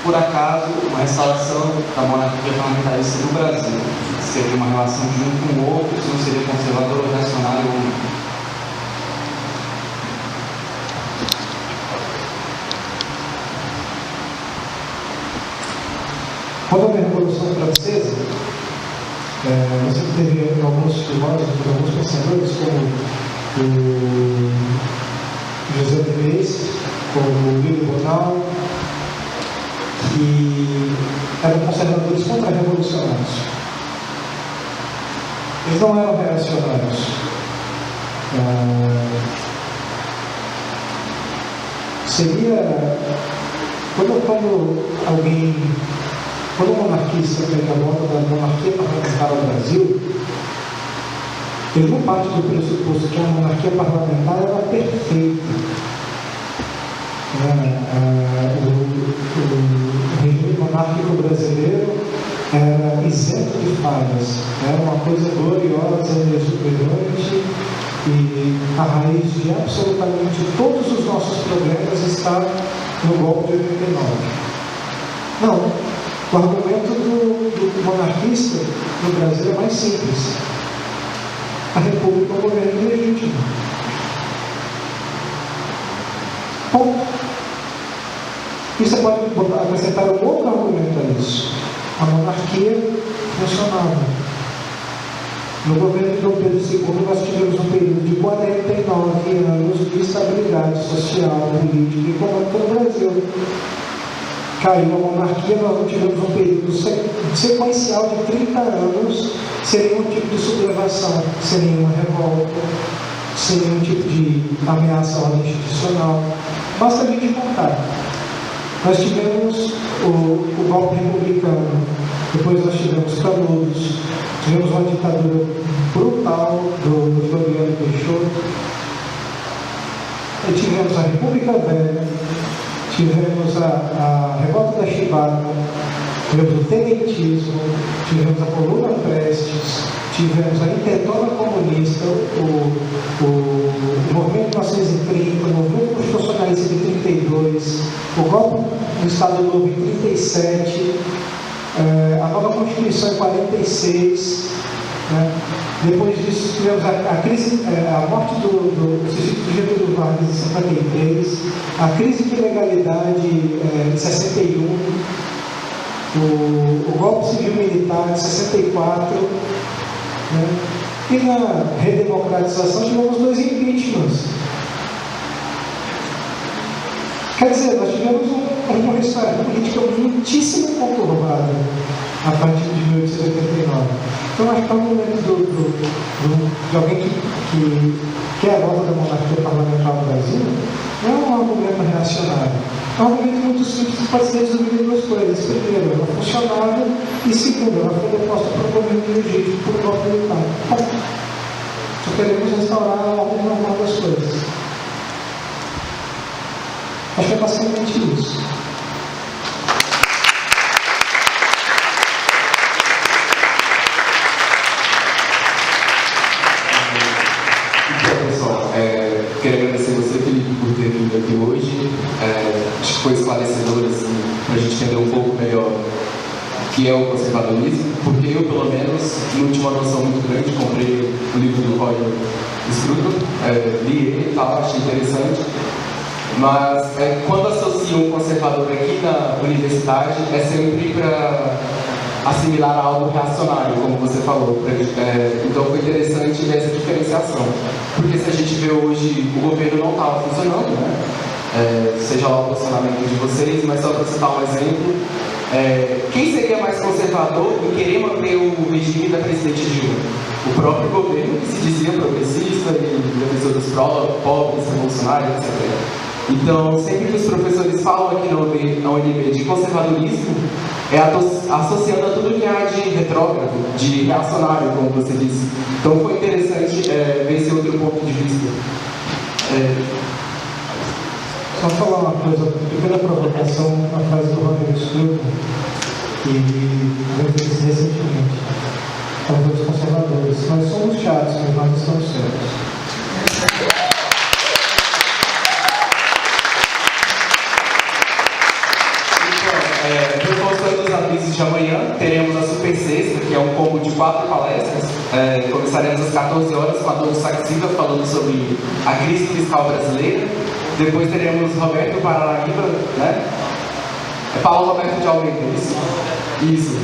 por acaso, uma restauração da monarquia parlamentarista no Brasil. Se seria uma relação de um com o outro, se não seria conservador, reacionário ou não. Quando houve a Revolução Francesa, você teve alguns filósofos, alguns pensadores, como o José de Besse, como o Louis Bonal, que eram conservadores contra-revolucionários. Eles não eram reacionários. Seria quando o monarquista pega a volta da monarquia parlamentar ao Brasil, ele não parte do pressuposto que a monarquia parlamentar era perfeita. O regime monárquico brasileiro era isento de falhas, era uma coisa gloriosa, exuberante, e a raiz de absolutamente todos os nossos problemas está no golpe de 89. Não. O argumento do monarquista no Brasil é mais simples. A república é um governo ilegítimo. Ponto. E você pode acrescentar um outro argumento a isso. A monarquia funcionava. No governo de Dom Pedro II, nós tivemos um período de 49 anos de estabilidade social, política e econômica no Brasil. Caiu a monarquia, nós não tivemos um período sequencial de 30 anos sem nenhum tipo de sublevação, sem nenhuma revolta, sem nenhum tipo de ameaça à ordem institucional. Basta a gente contar. Nós tivemos o golpe republicano, depois nós tivemos Canudos, tivemos uma ditadura brutal do Floriano Peixoto, e tivemos a República Velha, tivemos a revolta da Chibata, tivemos o tenentismo, tivemos a coluna Prestes, tivemos a intentona comunista, o movimento de 1930, o movimento constitucionalista de 32, o golpe no Estado Novo em 37, a nova Constituição em 46, né? Depois disso tivemos a morte do Getúlio Vargas em 53, a crise de ilegalidade em 61, o golpe civil militar em 64, né? E na redemocratização tivemos 2 impeachments. Quer dizer, nós tivemos uma história política muitíssimo conturbada a partir de 1889. Então, acho que é o momento de alguém que quer a volta da monarquia parlamentar no Brasil, não é um argumento reacionário. É um argumento muito simples que pode ser resumido em 2 coisas. Primeiro, ela funcionava, e segundo, ela foi deposta por um governo legítimo, por um golpe militar. Só queremos restaurar a ordem normal das coisas. Acho que é basicamente isso. Então, pessoal, quero agradecer você, Felipe, por ter vindo aqui hoje. Acho que foi esclarecedor, assim, para a gente entender um pouco melhor o que é o conservadorismo, porque eu, pelo menos, não tinha uma noção muito grande. Comprei o livro do Roger Scruton, li ele e tal, achei interessante. Mas quando associo um conservador aqui na universidade, é sempre para assimilar algo reacionário, como você falou. Então foi interessante ver essa diferenciação. Porque se a gente vê hoje, o governo não estava funcionando, né? Seja lá o posicionamento de vocês, mas só para citar um exemplo, quem seria mais conservador em querer manter o regime da presidente Dilma? O próprio governo, que se dizia progressista e defensor dos pobres, revolucionários, etc. Então, sempre que os professores falam aqui na UNB de conservadorismo, associando a tudo que há de retrógrado, de reacionário, como você disse. Então, foi interessante ver esse outro ponto de vista. Só falar uma coisa, pequena provocação na frase do Roger Scruton, que eu disse recentemente, para os conservadores: nós somos chatos, mas nós estamos certos. Reforçando os avisos de amanhã, teremos a Super Sexta, que é um combo de 4 palestras. Começaremos às 14 horas com a Adolfo Saxiva falando sobre a crise fiscal brasileira. Depois teremos Roberto Paranaíba, né? Paulo Roberto de Almeida, isso.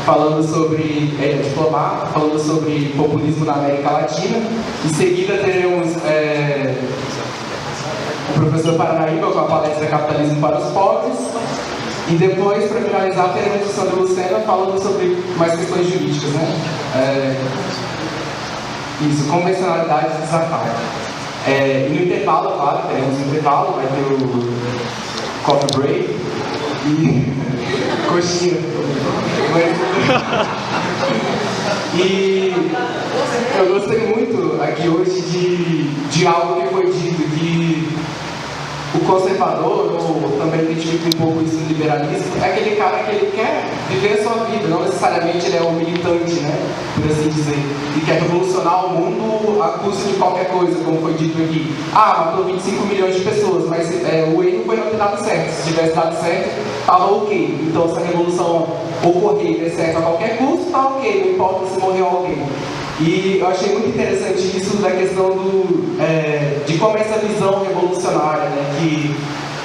Falando sobre diplomata, falando sobre populismo na América Latina. Em seguida teremos o professor Paranaíba com a palestra Capitalismo para os Pobres. E depois, para finalizar, teremos o Sandro Lucena falando sobre mais questões jurídicas, né? Isso, convencionalidade e desafio. E no intervalo, claro, teremos um intervalo, vai ter o coffee break e coxinha. E eu gostei muito aqui hoje de algo que foi dito, que o conservador, ou também identifica um pouco isso no liberalismo, é aquele cara que ele quer viver a sua vida, não necessariamente ele é um militante, né, por assim dizer, e quer revolucionar o mundo a custo de qualquer coisa, como foi dito aqui. Matou 25 milhões de pessoas, mas o erro foi não ter dado certo. Se tivesse dado certo, estava ok. Então, se a revolução ocorrer e der certo a qualquer custo, está ok, não importa se morreu alguém. E eu achei muito interessante isso da questão de como essa visão revolucionária, né, que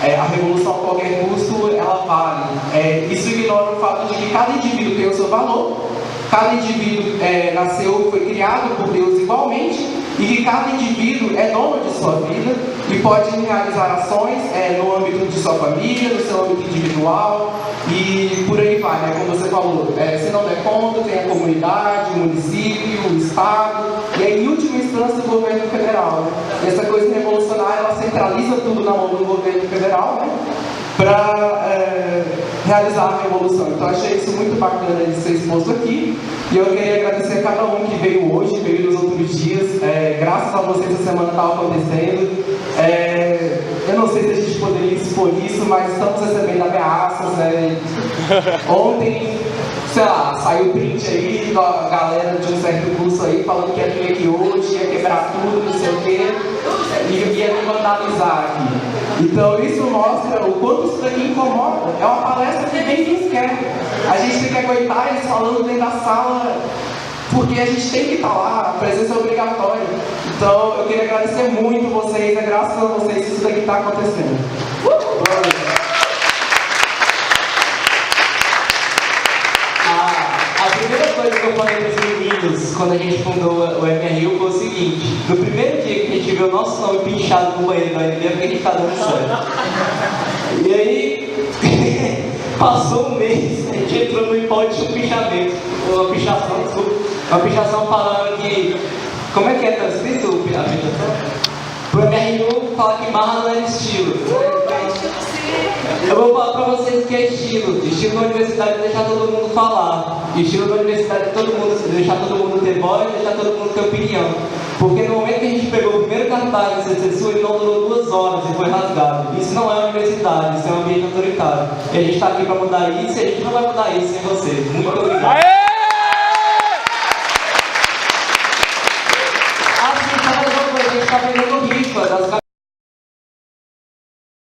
a revolução a qualquer custo, ela vale. Isso ignora o fato de que cada indivíduo tem o seu valor, cada indivíduo nasceu, foi criado por Deus igualmente, e que cada indivíduo é dono de sua vida e pode realizar ações no âmbito de sua família, no seu âmbito individual e por aí vai, né? Como você falou, se não der conta, tem a comunidade, o município, o estado e aí, em última instância, o governo federal, né? E essa coisa revolucionária, ela centraliza tudo na mão do governo federal, né? Para realizar a revolução. Então, achei isso muito bacana de ser exposto aqui. E eu queria agradecer a cada um que veio hoje, veio nos outros dias. Graças a vocês, essa semana estava acontecendo. Eu não sei se a gente poderia expor isso, mas estamos recebendo ameaças. Ontem, sei lá, saiu print aí da galera de um certo curso aí falando que ia vir aqui hoje, ia quebrar tudo, não sei o quê, e ia me vandalizar aqui. Então isso mostra o quanto isso daqui incomoda. É uma palestra que ninguém quer. A gente tem que aguentar eles falando dentro da sala, porque a gente tem que estar lá, a presença é obrigatória. Então eu queria agradecer muito vocês, é graças a vocês que isso daqui está acontecendo. A primeira coisa que eu falei para os meninos quando a gente fundou o MRU foi o seguinte: no primeiro dia que a gente viu o nosso nome pinchado no banheiro da MRU, porque a gente está dando certo. E aí, passou um mês, a gente entrou no hipótese de um pinchamento, uma pichação falando que. Como é que é? Tá escrito a pichação? Pro MRU fala que marra não era estilo. Eu vou falar pra vocês o que é estilo. Estilo na universidade é deixar todo mundo falar. Estilo na universidade é deixar todo mundo ter voz, deixar todo mundo ter opinião. Porque no momento que a gente pegou o primeiro cartaz do CCSU, ele não durou 2 horas e foi rasgado. Isso não é universidade, isso é um ambiente autoritário. E a gente está aqui para mudar isso e a gente não vai mudar isso sem vocês. Muito obrigado.